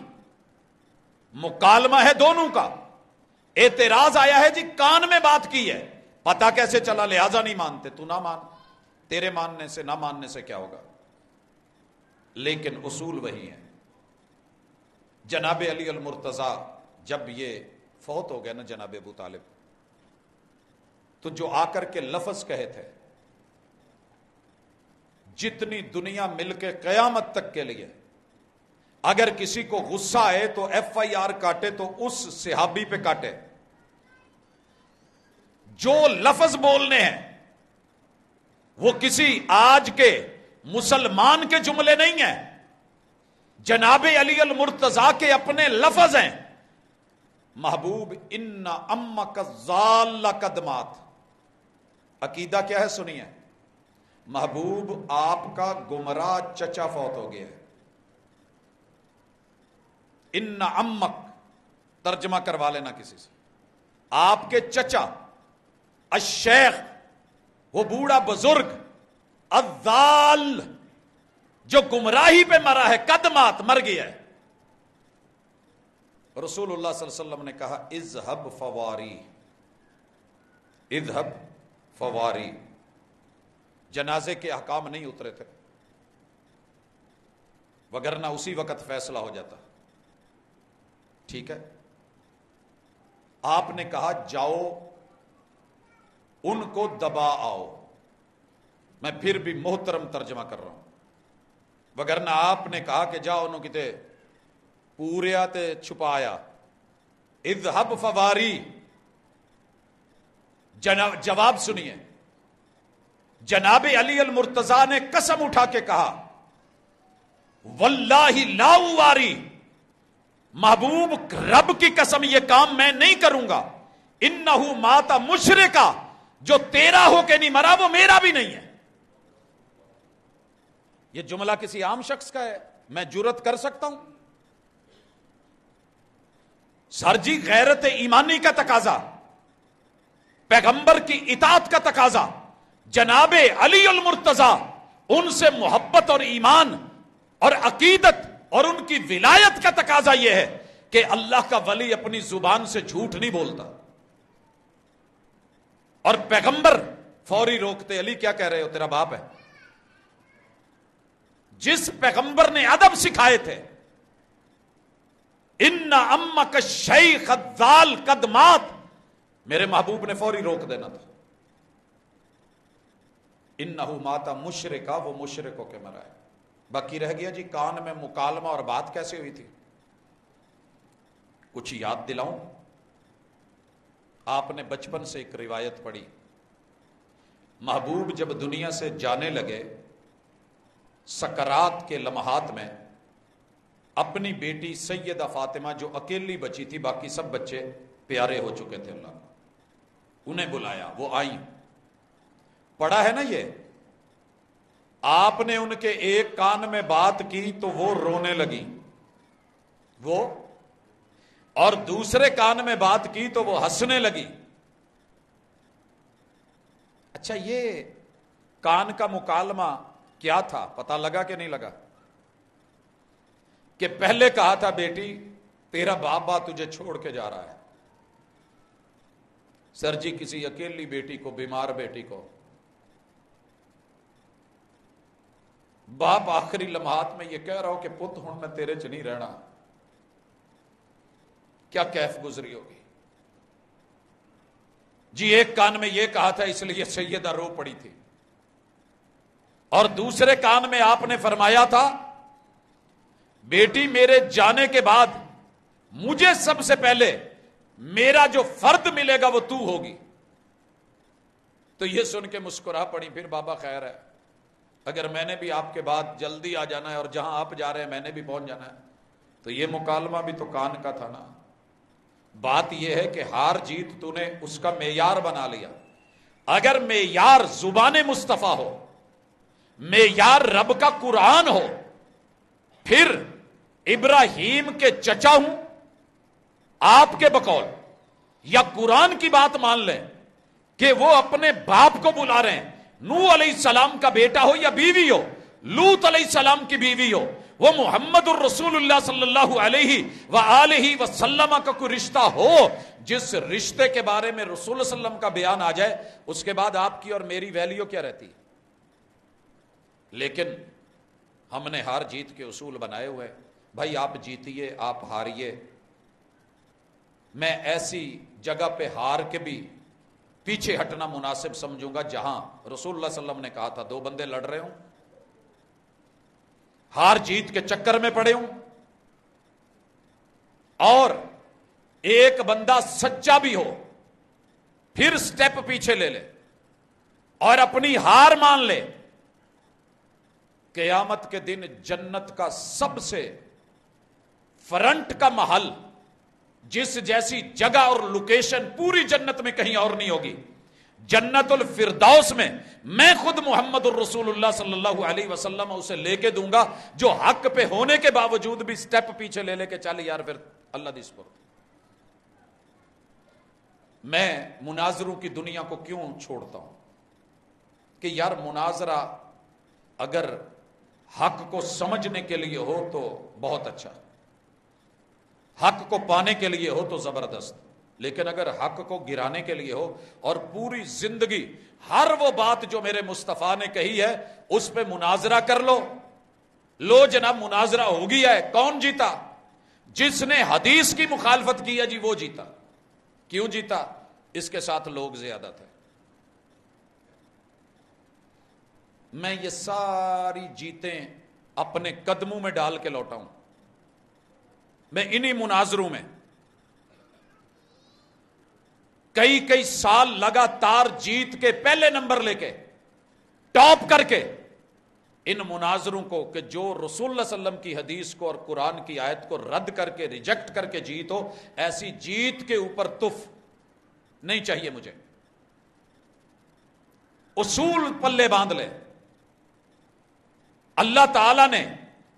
مکالمہ ہے دونوں کا. اعتراض آیا ہے جی کان میں بات کی ہے, پتہ کیسے چلا, لہذا نہیں مانتے. تو نہ مان, تیرے ماننے سے نہ ماننے سے کیا ہوگا؟ لیکن اصول وہی ہے. جناب علی المرتضیٰ جب یہ فوت ہو گیا نا جناب ابو طالب, تو جو آ کر کے لفظ کہے تھے, جتنی دنیا مل کے قیامت تک کے لیے اگر کسی کو غصہ آئے تو FIR کاٹے تو اس صحابی پہ کاٹے. جو لفظ بولنے ہیں وہ کسی آج کے مسلمان کے جملے نہیں ہیں، جناب علی المرتضیٰ کے اپنے لفظ ہیں. محبوب ان امک الضال قد مات. عقیدہ کیا ہے سنیے، محبوب آپ کا گمراہ چچا فوت ہو گیا ہے. ان امک ترجمہ کروا لینا کسی سے، آپ کے چچا الشیخ، وہ بوڑھا بزرگ، الضال جو گمراہی پہ مرا ہے، قدمات مر گیا ہے. رسول اللہ صلی اللہ علیہ وسلم نے کہا اذهب فواری، اذهب فواری. جنازے کے احکام نہیں اترے تھے، وگرنہ اسی وقت فیصلہ ہو جاتا. ٹھیک ہے، آپ نے کہا جاؤ ان کو دبا آؤ. میں پھر بھی محترم ترجمہ کر رہا ہوں، وگرنہ آپ نے کہا کہ جاؤ انہوں کتے پوریا تے چھپایا. اذهب فواری، جواب سنیے. جناب علی المرتضیٰ نے قسم اٹھا کے کہا واللہ لا اواری، محبوب رب کی قسم یہ کام میں نہیں کروں گا. انہو ماتا مشرکا، جو تیرا ہو کے نہیں مرا وہ میرا بھی نہیں ہے. یہ جملہ کسی عام شخص کا ہے، میں جرأت کر سکتا ہوں؟ سر جی، غیرت ایمانی کا تقاضا، پیغمبر کی اطاعت کا تقاضا، جناب علی المرتضیٰ، ان سے محبت اور ایمان اور عقیدت اور ان کی ولایت کا تقاضا یہ ہے کہ اللہ کا ولی اپنی زبان سے جھوٹ نہیں بولتا. اور پیغمبر فوری روکتے، علی کیا کہہ رہے ہو، تیرا باپ ہے. جس پیغمبر نے ادب سکھائے تھے، ان امک الشیخ الضال قد مات، میرے محبوب نے فوری روک دینا تھا. انہو ماتا مشرکا، وہ مشرک ہو کے مرا ہے. باقی رہ گیا جی کان میں مکالمہ اور بات کیسے ہوئی تھی. کچھ یاد دلاؤں، آپ نے بچپن سے ایک روایت پڑھی. محبوب جب دنیا سے جانے لگے، سکرات کے لمحات میں اپنی بیٹی سیدہ فاطمہ جو اکیلی بچی تھی، باقی سب بچے پیارے ہو چکے تھے اللہ کو، انہیں بلایا. وہ آئیں، پڑھا ہے نا یہ، آپ نے ان کے ایک کان میں بات کی تو وہ رونے لگی، وہ اور دوسرے کان میں بات کی تو وہ ہنسنے لگی. اچھا، یہ کان کا مکالمہ کیا تھا، پتہ لگا کہ نہیں لگا؟ کہ پہلے کہا تھا بیٹی تیرا بابا تجھے چھوڑ کے جا رہا ہے. سر جی، کسی اکیلی بیٹی کو، بیمار بیٹی کو باپ آخری لمحات میں یہ کہہ رہا ہو کہ پت ہوں میں تیرے چ نہیں رہنا، کیا کیف گزری ہوگی. جی ایک کان میں یہ کہا تھا اس لیے سیدہ رو پڑی تھی، اور دوسرے کان میں آپ نے فرمایا تھا بیٹی میرے جانے کے بعد مجھے سب سے پہلے میرا جو فرد ملے گا وہ تو ہوگی. تو یہ سن کے مسکرا پڑی. پھر بابا خیر ہے، اگر میں نے بھی آپ کے بعد جلدی آ جانا ہے اور جہاں آپ جا رہے ہیں میں نے بھی پہنچ جانا ہے تو یہ مکالمہ بھی تو کان کا تھا نا. بات یہ ہے کہ ہار جیت تو نے اس کا معیار بنا لیا. اگر معیار زبان مصطفیٰ ہو، معیار رب کا قرآن ہو، پھر ابراہیم کے چچا ہوں آپ کے بقول، یا قرآن کی بات مان لیں کہ وہ اپنے باپ کو بلا رہے ہیں، نوح علیہ السلام کا بیٹا ہو یا بیوی ہو، لوط علیہ السلام کی بیوی ہو، وہ محمد الرسول اللہ صلی اللہ علیہ وآلہ وسلم کا کوئی رشتہ ہو، جس رشتے کے بارے میں رسول اللہ صلی اللہ علیہ وسلم کا بیان آ جائے، اس کے بعد آپ کی اور میری ویلیو کیا رہتی. لیکن ہم نے ہار جیت کے اصول بنائے ہوئے، بھائی آپ جیتیے آپ ہاریے. میں ایسی جگہ پہ ہار کے بھی پیچھے ہٹنا مناسب سمجھوں گا جہاں رسول اللہ صلی اللہ علیہ وسلم نے کہا تھا دو بندے لڑ رہے ہوں، ہار جیت کے چکر میں پڑے ہوں، اور ایک بندہ سچا بھی ہو، پھر سٹیپ پیچھے لے لے. اور اپنی ہار مان لے، قیامت کے دن جنت کا سب سے فرنٹ کا محل، جس جیسی جگہ اور لوکیشن پوری جنت میں کہیں اور نہیں ہوگی، جنت الفردوس میں خود محمد الرسول اللہ صلی اللہ علیہ وسلم اسے لے کے دوں گا، جو حق پہ ہونے کے باوجود بھی سٹیپ پیچھے لے کے چل یار پھر اللہ دی سپرد۔ میں مناظروں کی دنیا کو کیوں چھوڑتا ہوں کہ یار مناظرہ اگر حق کو سمجھنے کے لیے ہو تو بہت اچھا، حق کو پانے کے لیے ہو تو زبردست، لیکن اگر حق کو گرانے کے لیے ہو اور پوری زندگی ہر وہ بات جو میرے مصطفیٰ نے کہی ہے اس پہ مناظرہ کر لو جناب مناظرہ ہو گیا ہے، کون جیتا؟ جس نے حدیث کی مخالفت کی ہے جی وہ جیتا۔ کیوں جیتا؟ اس کے ساتھ لوگ زیادہ تھے۔ میں یہ ساری جیتیں اپنے قدموں میں ڈال کے لوٹا ہوں۔ میں انہی مناظروں میں کئی سال لگاتار جیت کے پہلے نمبر لے کے ٹاپ کر کے ان مناظروں کو کہ جو رسول اللہ صلی اللہ علیہ وسلم کی حدیث کو اور قرآن کی آیت کو رد کر کے ریجیکٹ کر کے جیت ہو، ایسی جیت کے اوپر تف نہیں چاہیے مجھے۔ اصول پلے باندھ لے۔ اللہ تعالیٰ نے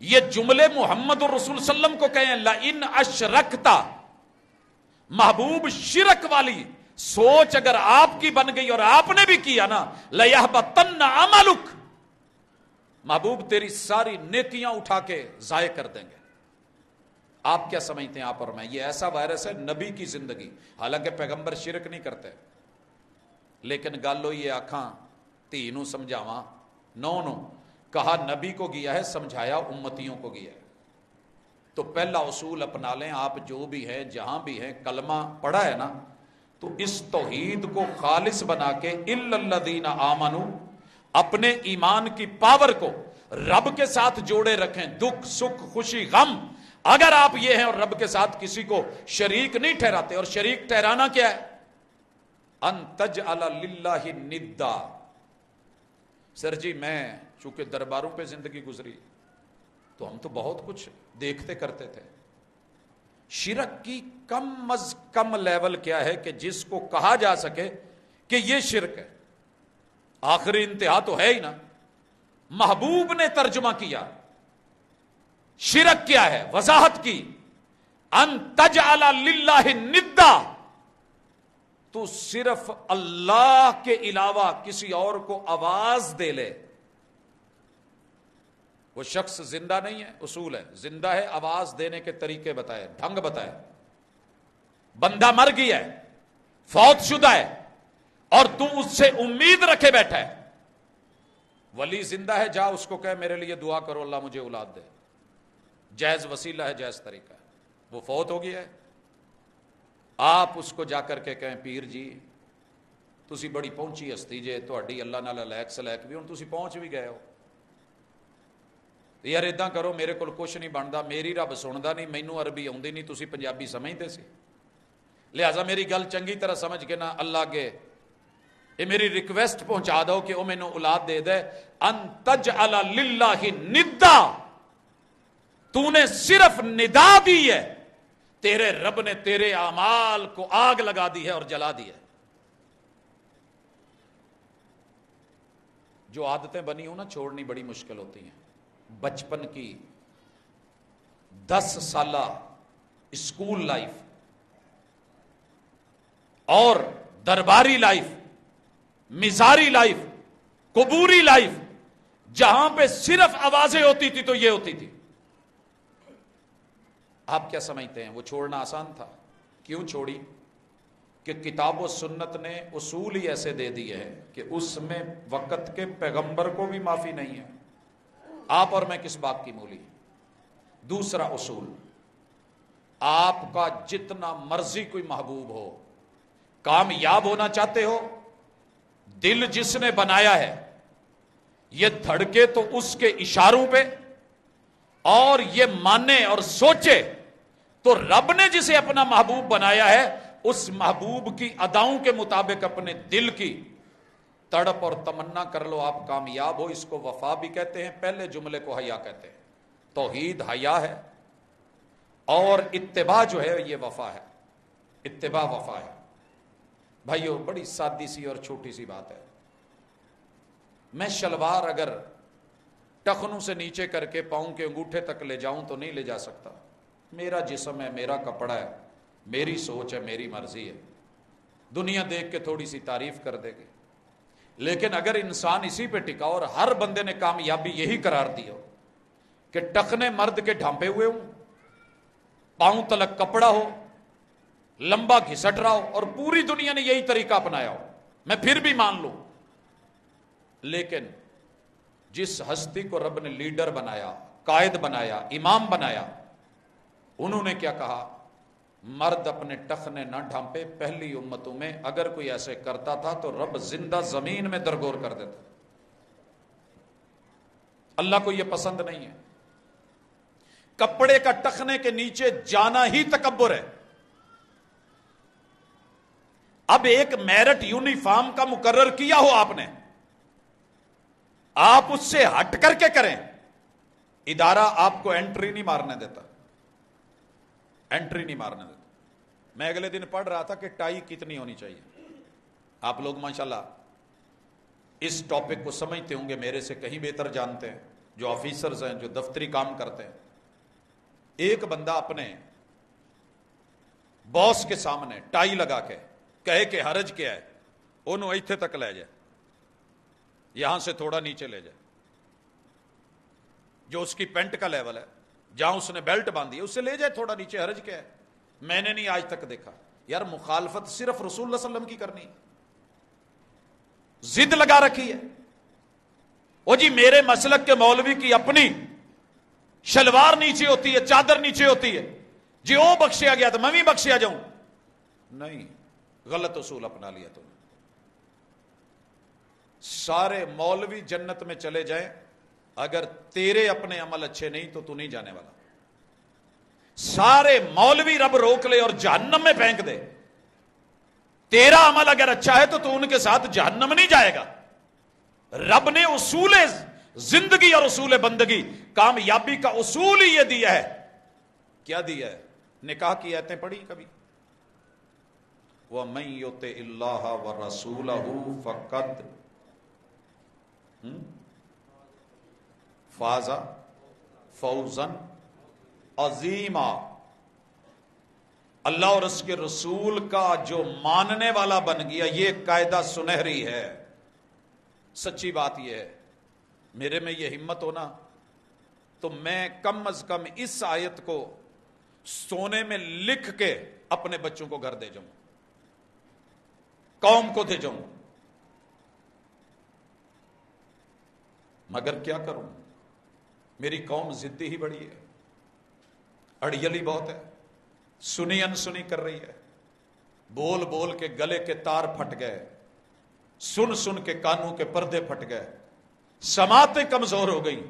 یہ جملے محمد الرسول صلی اللہ علیہ وسلم کو کہیں لَإِنْ أَشْرَكْتَ، محبوب شرک والی سوچ اگر آپ کی بن گئی اور آپ نے بھی کیا نا، لَيَحْبَطَنَّ عَمَلُكَ، محبوب تیری ساری نیکیاں اٹھا کے ضائع کر دیں گے۔ آپ کیا سمجھتے ہیں آپ اور میں؟ یہ ایسا وائرس ہے نبی کی زندگی، حالانکہ پیغمبر شرک نہیں کرتے، لیکن گالو یہ آکھاں تھی نو سمجھاواں نو کہا نبی کو گیا ہے، سمجھایا امتیوں کو گیا ہے۔ تو پہلا اصول اپنا لیں، آپ جو بھی ہیں جہاں بھی ہیں، کلمہ پڑھا ہے نا، تو اس توحید کو خالص بنا کے الا الذین آمنوا، اپنے ایمان کی پاور کو رب کے ساتھ جوڑے رکھیں، دکھ سکھ خوشی غم، اگر آپ یہ ہیں اور رب کے ساتھ کسی کو شریک نہیں ٹھہراتے، اور شریک ٹھہرانا کیا ہے؟ ان تجعل للہ ندا۔ سر جی میں چونکہ درباروں پہ زندگی گزری تو ہم تو بہت کچھ دیکھتے کرتے تھے۔ شرک کی کم از کم لیول کیا ہے کہ جس کو کہا جا سکے کہ یہ شرک ہے، آخری انتہا تو ہے ہی نا۔ محبوب نے ترجمہ کیا شرک کیا ہے، وضاحت کی، ان تجعل للہ ندا، تو صرف اللہ کے علاوہ کسی اور کو آواز دے لے۔ وہ شخص زندہ نہیں ہے، اصول ہے، زندہ ہے، آواز دینے کے طریقے بتائے، ڈھنگ بتائے۔ بندہ مر گیا ہے، فوت شدہ ہے، اور تو اس سے امید رکھے بیٹھا ہے۔ ولی زندہ ہے، جا اس کو کہے میرے لیے دعا کرو اللہ مجھے اولاد دے، جائز وسیلہ ہے، جائز طریقہ ہے۔ وہ فوت ہو گیا ہے، آپ اس کو جا کر کے کہیں پیر جی تسی بڑی پہنچی ہستی جے، تہاڈی اللہ نال لیک سلیک بھی، ہن تسی پہنچ بھی گئے ہو، یار اداں کرو میرے کول کچھ نہیں بنتا، میری رب سندا نہیں، مینوں عربی آوندی نہیں، تسی پنجابی سمجھتے سی، لہذا میری گل چنگی طرح سمجھ کے نا اللہ کے یہ میری ریکویسٹ پہنچا دو کہ وہ مینوں اولاد دے دے۔ ان تجعل للہ ندا، تو نے صرف ندا دی ہے، تیرے رب نے تیرے اعمال کو آگ لگا دی ہے اور جلا دی ہے۔ جو عادتیں بنی ہوں نا چھوڑنی بڑی مشکل ہوتی ہیں۔ بچپن کی 10 سالہ اسکول لائف اور درباری لائف، مزاری لائف، قبوری لائف، جہاں پہ صرف آوازیں ہوتی تھی تو یہ ہوتی تھی۔ آپ کیا سمجھتے ہیں وہ چھوڑنا آسان تھا؟ کیوں چھوڑی؟ کہ کتاب و سنت نے اصول ہی ایسے دے دیے ہیں کہ اس میں وقت کے پیغمبر کو بھی معافی نہیں ہے، آپ اور میں کس بات کی مولی۔ دوسرا اصول، آپ کا جتنا مرضی کوئی محبوب ہو، کامیاب ہونا چاہتے ہو، دل جس نے بنایا ہے یہ دھڑکے تو اس کے اشاروں پہ، اور یہ مانے اور سوچے تو رب نے جسے اپنا محبوب بنایا ہے اس محبوب کی اداؤں کے مطابق اپنے دل کی تڑپ اور تمنا کر لو آپ کامیاب ہو، اس کو وفا بھی کہتے ہیں، پہلے جملے کو حیا کہتے ہیں۔ توحید حیا ہے اور اتباع جو ہے یہ وفا ہے، اتباع وفا ہے۔ بھائیو بڑی سادی سی اور چھوٹی سی بات ہے، میں شلوار اگر ٹخنوں سے نیچے کر کے پاؤں کے انگوٹھے تک لے جاؤں تو نہیں لے جا سکتا، میرا جسم ہے، میرا کپڑا ہے، میری سوچ ہے، میری مرضی ہے، دنیا دیکھ کے تھوڑی سی تعریف کر دے گی۔ لیکن اگر انسان اسی پہ ٹکا اور ہر بندے نے کامیابی یہی قرار دی ہو کہ ٹخنے مرد کے ڈھانپے ہوئے ہوں، پاؤں تلک کپڑا ہو، لمبا گھسٹ رہا ہو، اور پوری دنیا نے یہی طریقہ اپنایا ہو، میں پھر بھی مان لوں۔ لیکن جس ہستی کو رب نے لیڈر بنایا، قائد بنایا، امام بنایا، انہوں نے کیا کہا؟ مرد اپنے ٹخنے نہ ڈھانپے۔ پہلی امتوں میں اگر کوئی ایسے کرتا تھا تو رب زندہ زمین میں درگور کر دیتا۔ اللہ کو یہ پسند نہیں ہے۔ کپڑے کا ٹخنے کے نیچے جانا ہی تکبر ہے۔ اب ایک میرٹ یونیفارم کا مقرر کیا ہو آپ نے، آپ اس سے ہٹ کر کے کریں، ادارہ آپ کو انٹری نہیں مارنے دیتا، انٹری نہیں مارنے دیتا۔ میں اگلے دن پڑھ رہا تھا کہ ٹائی کتنی ہونی چاہیے۔ آپ لوگ ماشاءاللہ اس ٹاپک کو سمجھتے ہوں گے، میرے سے کہیں بہتر جانتے ہیں، جو آفیسرز ہیں، جو دفتری کام کرتے ہیں۔ ایک بندہ اپنے باس کے سامنے ٹائی لگا کے کہے کہ حرج کیا ہے، انہوں ایتھے تک لے جائے، یہاں سے تھوڑا نیچے لے جائے، جو اس کی پینٹ کا لیول ہے، جہاں اس نے بیلٹ باندھی ہے، اس سے لے جائے تھوڑا نیچے، حرج کیا ہے؟ میں نے نہیں آج تک دیکھا۔ یار مخالفت صرف رسول اللہ صلی اللہ علیہ وسلم کی کرنی ہے، ضد لگا رکھی ہے۔ وہ جی میرے مسلک کے مولوی کی اپنی شلوار نیچے ہوتی ہے، چادر نیچے ہوتی ہے، جی وہ بخشیا گیا تو میں بھی بخشیا جاؤں؟ نہیں، غلط اصول اپنا لیا تم نے۔ سارے مولوی جنت میں چلے جائیں، اگر تیرے اپنے عمل اچھے نہیں تو تو نہیں جانے والا۔ سارے مولوی رب روک لے اور جہنم میں پھینک دے، تیرا عمل اگر اچھا ہے تو تو ان کے ساتھ جہنم نہیں جائے گا۔ رب نے اصول زندگی اور اصول بندگی، کامیابی کا اصول ہی یہ دیا ہے۔ کیا دیا ہے؟ نکاح کی آیتیں پڑھی کبھی؟ وَمَن يُطِعِ اللَّهَ وَرَسُولَهُ فَقَدْ فَازَ فَوْزًا عَظِیمًا۔ اللہ اور اس کے رسول کا جو ماننے والا بن گیا، یہ قاعدہ سنہری ہے۔ سچی بات یہ ہے، میرے میں یہ ہمت ہونا تو میں کم از کم اس آیت کو سونے میں لکھ کے اپنے بچوں کو گھر دے جاؤں، قوم کو دے جاؤں، مگر کیا کروں؟ میری قوم ضدی ہی بڑی ہے، اڑیلی بہت ہے، سنی انسنی کر رہی ہے، بول بول کے گلے کے تار پھٹ گئے، سن سن کے کانوں کے پردے پھٹ گئے، سماعتیں کمزور ہو گئی۔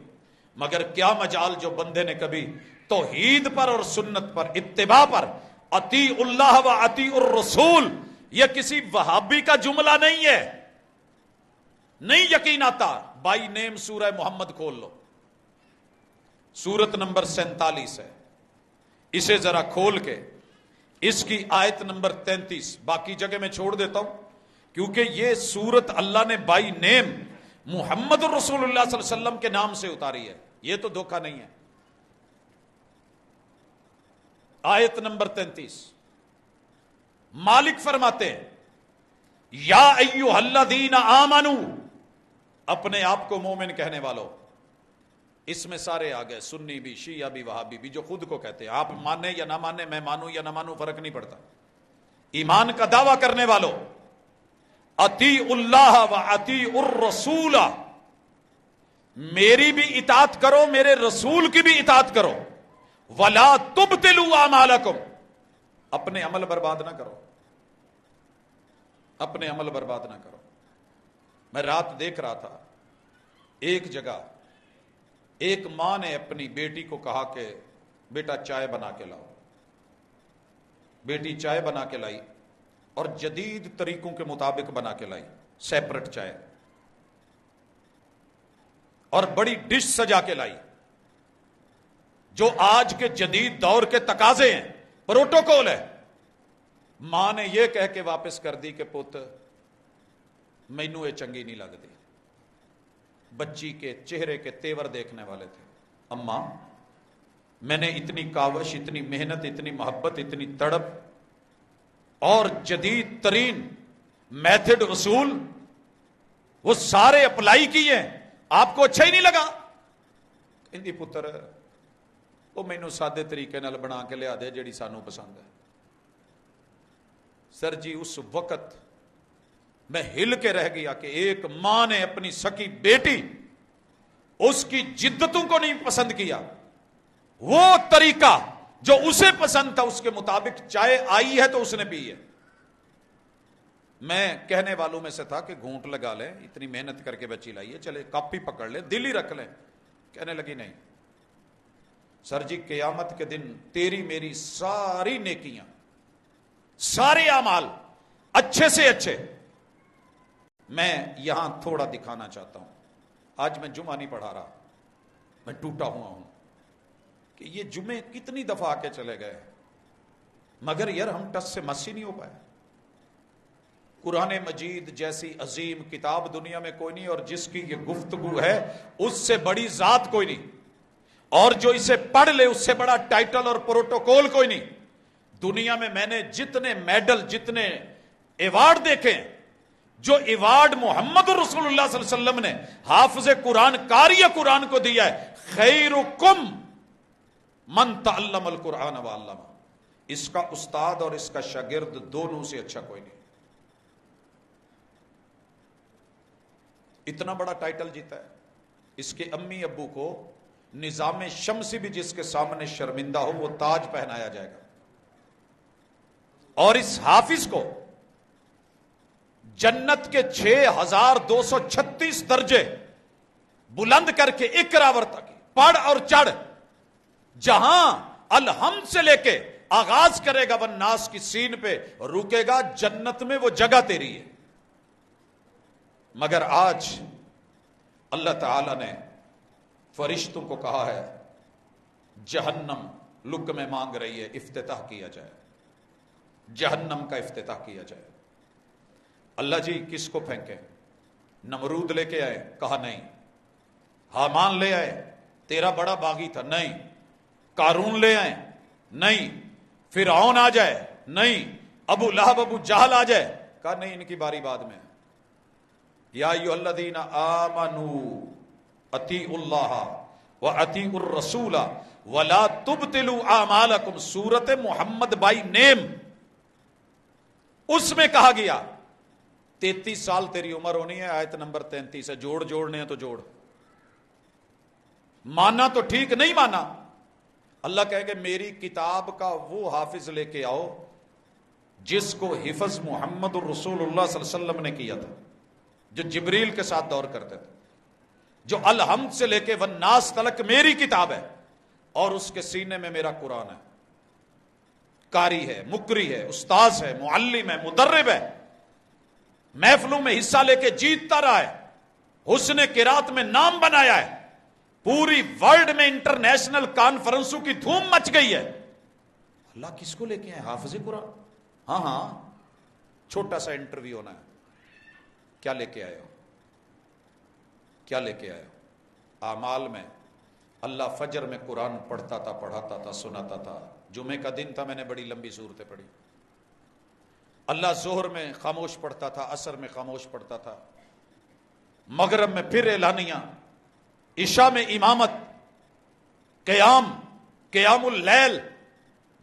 مگر کیا مجال جو بندے نے کبھی توحید پر اور سنت پر، اتباع پر، اطیع اللہ و اطیع الرسول، یہ کسی وہابی کا جملہ نہیں ہے، نہیں یقین آتا؟ بائی نیم سورہ محمد کھول لو، سورت نمبر 47 ہے، اسے ذرا کھول کے اس کی آیت نمبر 33، باقی جگہ میں چھوڑ دیتا ہوں کیونکہ یہ سورت اللہ نے بائی نیم محمد الرسول اللہ صلی اللہ علیہ وسلم کے نام سے اتاری ہے، یہ تو دھوکہ نہیں ہے۔ آیت نمبر 33، مالک فرماتے ہیں یا ایھا الذین آمنو، اپنے آپ کو مومن کہنے والوں، اس میں سارے آ گئے، سنی بھی، شیعہ بھی، وہابی بھی، جو خود کو کہتے ہیں، آپ مانے یا نہ مانے، میں مانوں یا نہ مانوں، فرق نہیں پڑتا، ایمان کا دعویٰ کرنے والوں، اطیع اللہ و اطیع الرسول، میری بھی اطاعت کرو، میرے رسول کی بھی اطاعت کرو، ولا تبطلوا اعمالکم، اپنے عمل برباد نہ کرو، اپنے عمل برباد نہ کرو۔ میں رات دیکھ رہا تھا ایک جگہ، ایک ماں نے اپنی بیٹی کو کہا کہ بیٹا چائے بنا کے لاؤ، بیٹی چائے بنا کے لائی اور جدید طریقوں کے مطابق بنا کے لائی، سیپریٹ چائے، اور بڑی ڈش سجا کے لائی جو آج کے جدید دور کے تقاضے ہیں، پروٹوکول ہے۔ ماں نے یہ کہہ کے واپس کر دی کہ پوت مینوں یہ چنگی نہیں لگتی۔ بچی کے چہرے کے تیور دیکھنے والے تھے۔ اماں میں نے اتنی کاوش، اتنی محنت، اتنی محبت، اتنی تڑپ اور جدید ترین میتھڈ اصول وہ سارے اپلائی کیے، آپ کو اچھا ہی نہیں لگا؟ کہندی پتر وہ مینوں سادے طریقے نال بنا کے لیا دے جیڑی سانوں پسند ہے۔ سر جی اس وقت میں ہل کے رہ گیا کہ ایک ماں نے اپنی سکی بیٹی اس کی جدتوں کو نہیں پسند کیا، وہ طریقہ جو اسے پسند تھا اس کے مطابق چائے آئی ہے تو اس نے پی ہے۔ میں کہنے والوں میں سے تھا کہ گھونٹ لگا لیں، اتنی محنت کر کے بچی لائیے، چلے کپ ہی پکڑ لیں، دل ہی رکھ لیں۔ کہنے لگی نہیں سر جی، قیامت کے دن تیری میری ساری نیکیاں، سارے اعمال اچھے سے اچھے میں یہاں تھوڑا دکھانا چاہتا ہوں۔ آج میں جمعہ نہیں پڑھا رہا، میں ٹوٹا ہوا ہوں کہ یہ جمعے کتنی دفعہ آ کے چلے گئے، مگر یار ہم ٹس سے مس ہی نہیں ہو پائے۔ قرآن مجید جیسی عظیم کتاب دنیا میں کوئی نہیں، اور جس کی یہ گفتگو ہے اس سے بڑی ذات کوئی نہیں، اور جو اسے پڑھ لے اس سے بڑا ٹائٹل اور پروٹوکول کوئی نہیں۔ دنیا میں نے جتنے میڈل، جتنے ایوارڈ دیکھے، جو ایوارڈ محمد رسول اللہ صلی اللہ علیہ وسلم نے حافظ قرآن، قاری قرآن کو دیا ہے، خیرکم من تعلم القرآن وعلمہ، اس کا استاد اور اس کا شاگرد دونوں سے اچھا کوئی نہیں۔ اتنا بڑا ٹائٹل جیتا ہے، اس کے امی ابو کو نظام شمسی بھی جس کے سامنے شرمندہ ہو وہ تاج پہنایا جائے گا، اور اس حافظ کو جنت کے 6236 درجے بلند کر کے اقرا ورتا کی پڑھ اور چڑھ، جہاں الحمد سے لے کے آغاز کرے گا والناس کی سین پہ رکے گا، جنت میں وہ جگہ تیری ہے۔ مگر آج اللہ تعالی نے فرشتوں کو کہا ہے جہنم لقمے مانگ رہی ہے، افتتاح کیا جائے، جہنم کا افتتاح کیا جائے۔ اللہ جی کس کو پھینکے؟ نمرود لے کے آئے، کہا نہیں۔ حامان لے آئے، تیرا بڑا باغی تھا، نہیں۔ قارون لے آئے، نہیں۔ فرعون آ جائے، نہیں۔ ابو لہب ابو جہل آ جائے، کہا نہیں، ان کی باری بعد میں۔ یا ایھا الذین آمنوا اطیعوا اللہ واطیعوا الرسول ولا تبطلوا اعمالکم، سورۃ محمد بائی نیم، اس میں کہا گیا 33 سال تیری عمر ہونی ہے، آیت نمبر 33 ہے، جوڑنے ہیں تو جوڑ، مانا تو ٹھیک، نہیں مانا اللہ کہے کہ میری کتاب کا وہ حافظ لے کے آؤ جس کو حفظ محمد الرسول اللہ صلی اللہ علیہ وسلم نے کیا تھا، جو جبریل کے ساتھ دور کرتے تھے، جو الحمد سے لے کے والناس تلک میری کتاب ہے، اور اس کے سینے میں میرا قرآن ہے، قاری ہے، مقری ہے، استاذ ہے، معلم ہے، مدرب ہے، محفلوں میں حصہ لے کے جیتتا رہا ہے، حسن قرات میں نام بنایا ہے، پوری ورلڈ میں انٹرنیشنل کانفرنسوں کی دھوم مچ گئی ہے۔ اللہ کس کو لے کے آئے؟ حافظ قرآن؟ ہاں چھوٹا سا انٹرویو ہونا ہے، کیا لے کے آئے ہو؟ کیا لے کے آئے ہو؟ اعمال میں اللہ فجر میں قرآن پڑھتا تھا، پڑھاتا تھا، سناتا تھا، جمعے کا دن تھا، میں نے بڑی لمبی صورتیں پڑھی۔ اللہ ظہر میں خاموش پڑھتا تھا، عصر میں خاموش پڑھتا تھا، مغرب میں پھر اعلانیہ، عشاء میں امامت، قیام اللیل،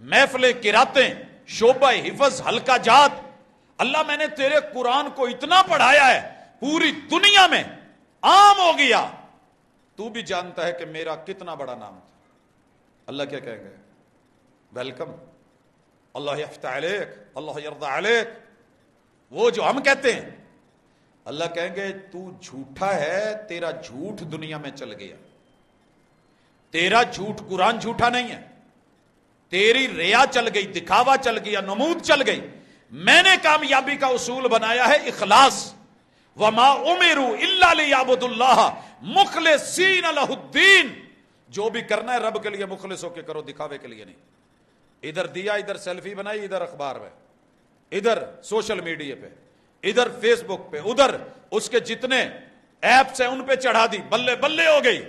محفل قراتیں، شعبہ حفظ، حلقہ جات۔ اللہ میں نے تیرے قرآن کو اتنا پڑھایا ہے، پوری دنیا میں عام ہو گیا، تو بھی جانتا ہے کہ میرا کتنا بڑا نام تھا۔ اللہ کیا کہیں گے؟ ویلکم، اللہ یفتح علیک، اللہ یرضى علیک، وہ جو ہم کہتے ہیں۔ اللہ کہیں گے تو جھوٹا ہے، تیرا جھوٹ دنیا میں چل گیا، تیرا جھوٹ قرآن جھوٹا نہیں ہے، تیری ریا چل گئی، دکھاوا چل گیا، نمود چل گئی۔ میں نے کامیابی کا اصول بنایا ہے اخلاص، وما امروا الا لیعبدوا اللہ مخلصین لہ الدین. جو بھی کرنا ہے رب کے لیے مخلص ہو کے کرو, دکھاوے کے لیے نہیں. ادھر دیا, ادھر سیلفی بنائی, ادھر اخبار میں, ادھر سوشل میڈیا پہ, ادھر فیس بک پہ, ادھر اس کے جتنے ایپس ہیں ان پہ چڑھا دی, بلے بلے ہو گئی.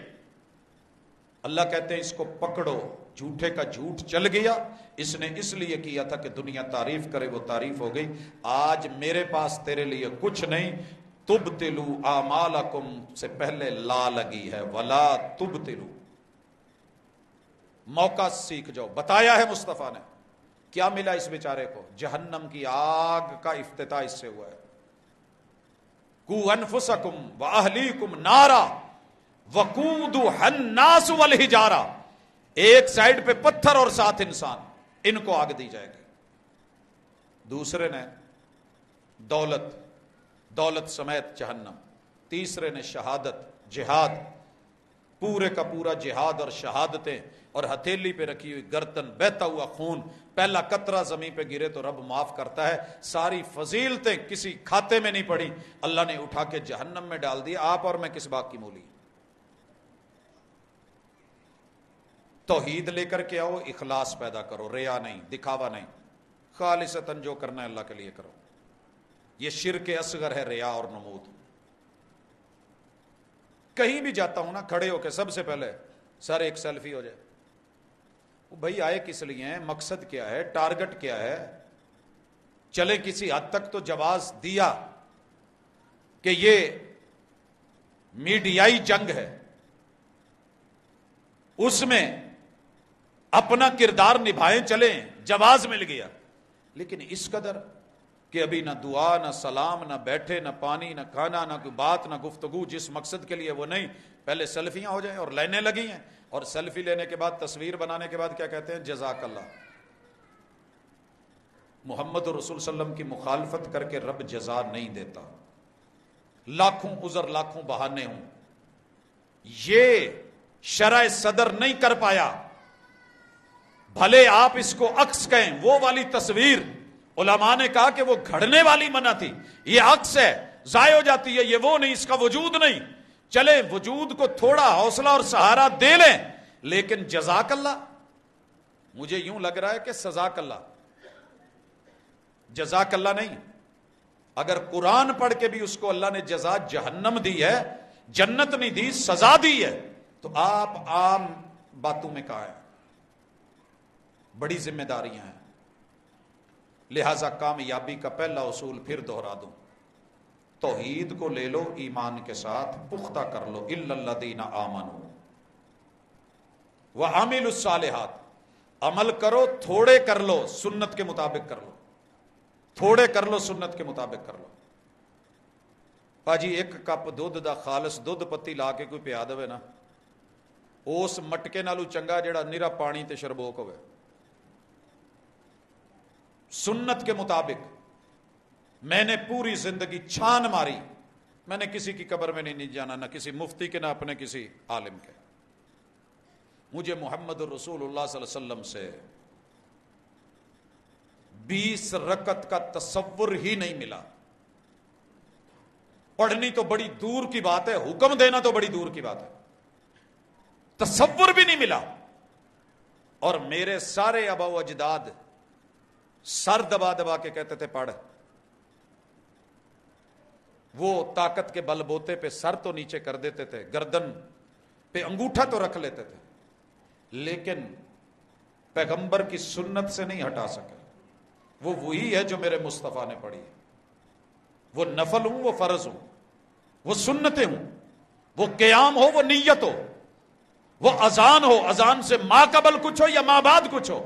اللہ کہتے ہیں اس کو پکڑو, جھوٹے کا جھوٹ چل گیا. اس نے اس لیے کیا تھا کہ دنیا تعریف کرے, وہ تعریف ہو گئی. آج میرے پاس تیرے لیے کچھ نہیں. تبطلوا اعمالکم سے پہلے لا لگی ہے, ولا تبطلوا. موقع سیکھ جاؤ. بتایا ہے مصطفیٰ نے. کیا ملا اس بیچارے کو؟ جہنم کی آگ کا افتتاح اس سے ہوا ہے. قوا انفسکم واہلیکم نارا وقودها الناس والحجارہ. ایک سائڈ پہ پتھر اور ساتھ انسان, ان کو آگ دی جائے گی. دوسرے نے دولت, دولت سمیت جہنم. تیسرے نے شہادت, جہاد, پورے کا پورا جہاد اور شہادتیں, اور ہتھیلی پہ رکھی ہوئی گردن, بہتا ہوا خون, پہلا قطرہ زمین پہ گرے تو رب معاف کرتا ہے. ساری فضیلتیں کسی کھاتے میں نہیں پڑی, اللہ نے اٹھا کے جہنم میں ڈال دی. آپ اور میں کس بات کی مولی؟ توحید لے کر کے آؤ, اخلاص پیدا کرو, ریا نہیں, دکھاوا نہیں, خالصتاً جو کرنا ہے اللہ کے لیے کرو. یہ شرک اصغر ہے, ریا اور نمود. کہیں بھی جاتا ہوں نا, کھڑے ہو کے سب سے پہلے سر ایک سیلفی ہو جائے. بھائی آئے کس لیے ہیں, مقصد کیا ہے, ٹارگٹ کیا ہے؟ چلے کسی حد تک تو جواز دیا کہ یہ میڈیائی جنگ ہے, اس میں اپنا کردار نبھائیں, چلیں, جواز مل گیا. لیکن اس قدر کہ ابھی نہ دعا, نہ سلام, نہ بیٹھے, نہ پانی, نہ کھانا, نہ کوئی بات, نہ گفتگو, جس مقصد کے لیے وہ نہیں. پہلے سیلفیاں ہو جائیں اور لائنیں لگی ہیں, اور سیلفی لینے کے بعد, تصویر بنانے کے بعد کیا کہتے ہیں؟ جزاک اللہ. محمد رسول صلی اللہ علیہ وسلم کی مخالفت کر کے رب جزا نہیں دیتا. لاکھوں عذر, لاکھوں بہانے ہوں, یہ شرع صدر نہیں کر پایا. بھلے آپ اس کو عکس کہیں, وہ والی تصویر علماء نے کہا کہ وہ گھڑنے والی منع تھی, یہ عکس ہے, ضائع ہو جاتی ہے, یہ وہ نہیں, اس کا وجود نہیں. چلے وجود کو تھوڑا حوصلہ اور سہارا دے لیں, لیکن جزاک اللہ, مجھے یوں لگ رہا ہے کہ سزاک اللہ, جزاک اللہ نہیں. اگر قرآن پڑھ کے بھی اس کو اللہ نے جزا جہنم دی ہے, جنت نہیں دی, سزا دی ہے, تو آپ عام باتوں میں کہا ہے. بڑی ذمہ داریاں ہیں. لہذا کامیابی کا پہلا اصول پھر دہرا دوں, توحید کو لے لو, ایمان کے ساتھ پختہ کر لو. الا الذین آمنوا وعملوا الصالحات. عمل کرو, تھوڑے کر لو, سنت کے مطابق کر لو, تھوڑے کر لو, سنت کے مطابق کر لو. پاجی ایک کپ دودھ دا خالص دودھ پتی لا کے کوئی پیا دے نا, اس مٹکے نالو چنگا جڑا نیرا پانی تے شربوک ہوئے. سنت کے مطابق. میں نے پوری زندگی چھان ماری, میں نے کسی کی قبر میں نہیں جانا, نہ کسی مفتی کے, نہ اپنے کسی عالم کے. مجھے محمد رسول اللہ صلی اللہ علیہ وسلم سے 20 رکعت کا تصور ہی نہیں ملا. پڑھنی تو بڑی دور کی بات ہے, حکم دینا تو بڑی دور کی بات ہے, تصور بھی نہیں ملا. اور میرے سارے آبا و اجداد سر دبا دبا کے کہتے تھے پڑھ. وہ طاقت کے بل بوتے پہ سر تو نیچے کر دیتے تھے, گردن پہ انگوٹھا تو رکھ لیتے تھے, لیکن پیغمبر کی سنت سے نہیں ہٹا سکے. وہ وہی ہے جو میرے مصطفیٰ نے پڑھی ہے. وہ نفل ہوں, وہ فرض ہوں, وہ سنتیں ہوں, وہ قیام ہو, وہ نیت ہو, وہ اذان ہو, اذان سے ما قبل کچھ ہو یا ما بعد کچھ ہو,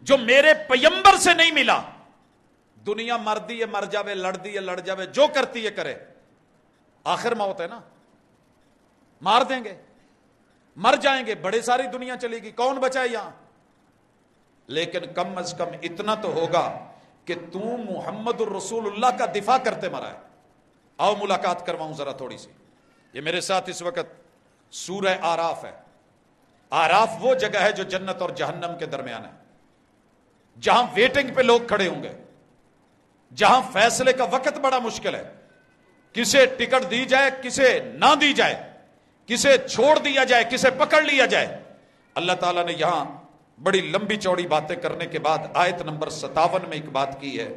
جو میرے پیغمبر سے نہیں ملا. دنیا مردی ہے, مر جاوے, لڑدی ہے, لڑ جاوے, جو کرتی ہے کرے, آخر موت ہے نا, مار دیں گے, مر جائیں گے, بڑے ساری دنیا چلے گی, کون بچائے یہاں. لیکن کم از کم اتنا تو ہوگا کہ تو محمد الرسول اللہ کا دفاع کرتے مرا ہے. آؤ ملاقات کرواؤں ذرا تھوڑی سی. یہ میرے ساتھ اس وقت سورہ آراف ہے. آراف وہ جگہ ہے جو جنت اور جہنم کے درمیان ہے, جہاں ویٹنگ پہ لوگ کھڑے ہوں گے, جہاں فیصلے کا وقت بڑا مشکل ہے. کسے ٹکٹ دی جائے کسے نہ دی جائے، کسے چھوڑ دیا جائے کسے پکڑ لیا جائے. اللہ تعالیٰ نے یہاں بڑی لمبی چوڑی باتیں کرنے کے بعد آیت نمبر 57 میں ایک بات کی ہے.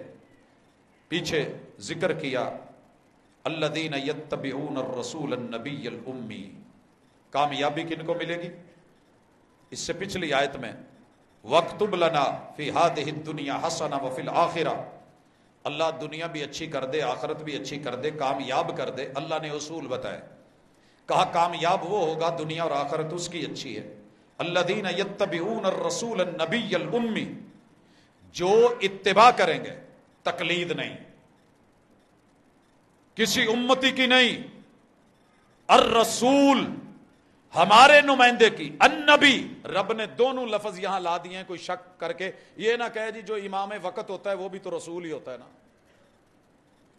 پیچھے ذکر کیا الذین یتبعون الرسول النبی الامی. کامیابی کن کو ملے گی؟ اس سے پچھلی آیت میں وَاکْتُبْ لَنَا فِي هَذِهِ الدُّنْيَا حَسَنَةً وَفِي الْآخِرَةِ. اللہ دنیا بھی اچھی کر دے، آخرت بھی اچھی کر دے، کامیاب کر دے. اللہ نے اصول بتائے، کہا کامیاب وہ ہوگا دنیا اور آخرت اس کی اچھی ہے. الذین یتبعون الرسول النبی الامی، جو اتباع کریں گے، تقلید نہیں، کسی امتی کی نہیں، الرسول ہمارے نمائندے کی، النبی رب نے دونوں لفظ یہاں لا دیے ہیں. کوئی شک کر کے یہ نہ کہے جی جو امام وقت ہوتا ہے وہ بھی تو رسول ہی ہوتا ہے نا.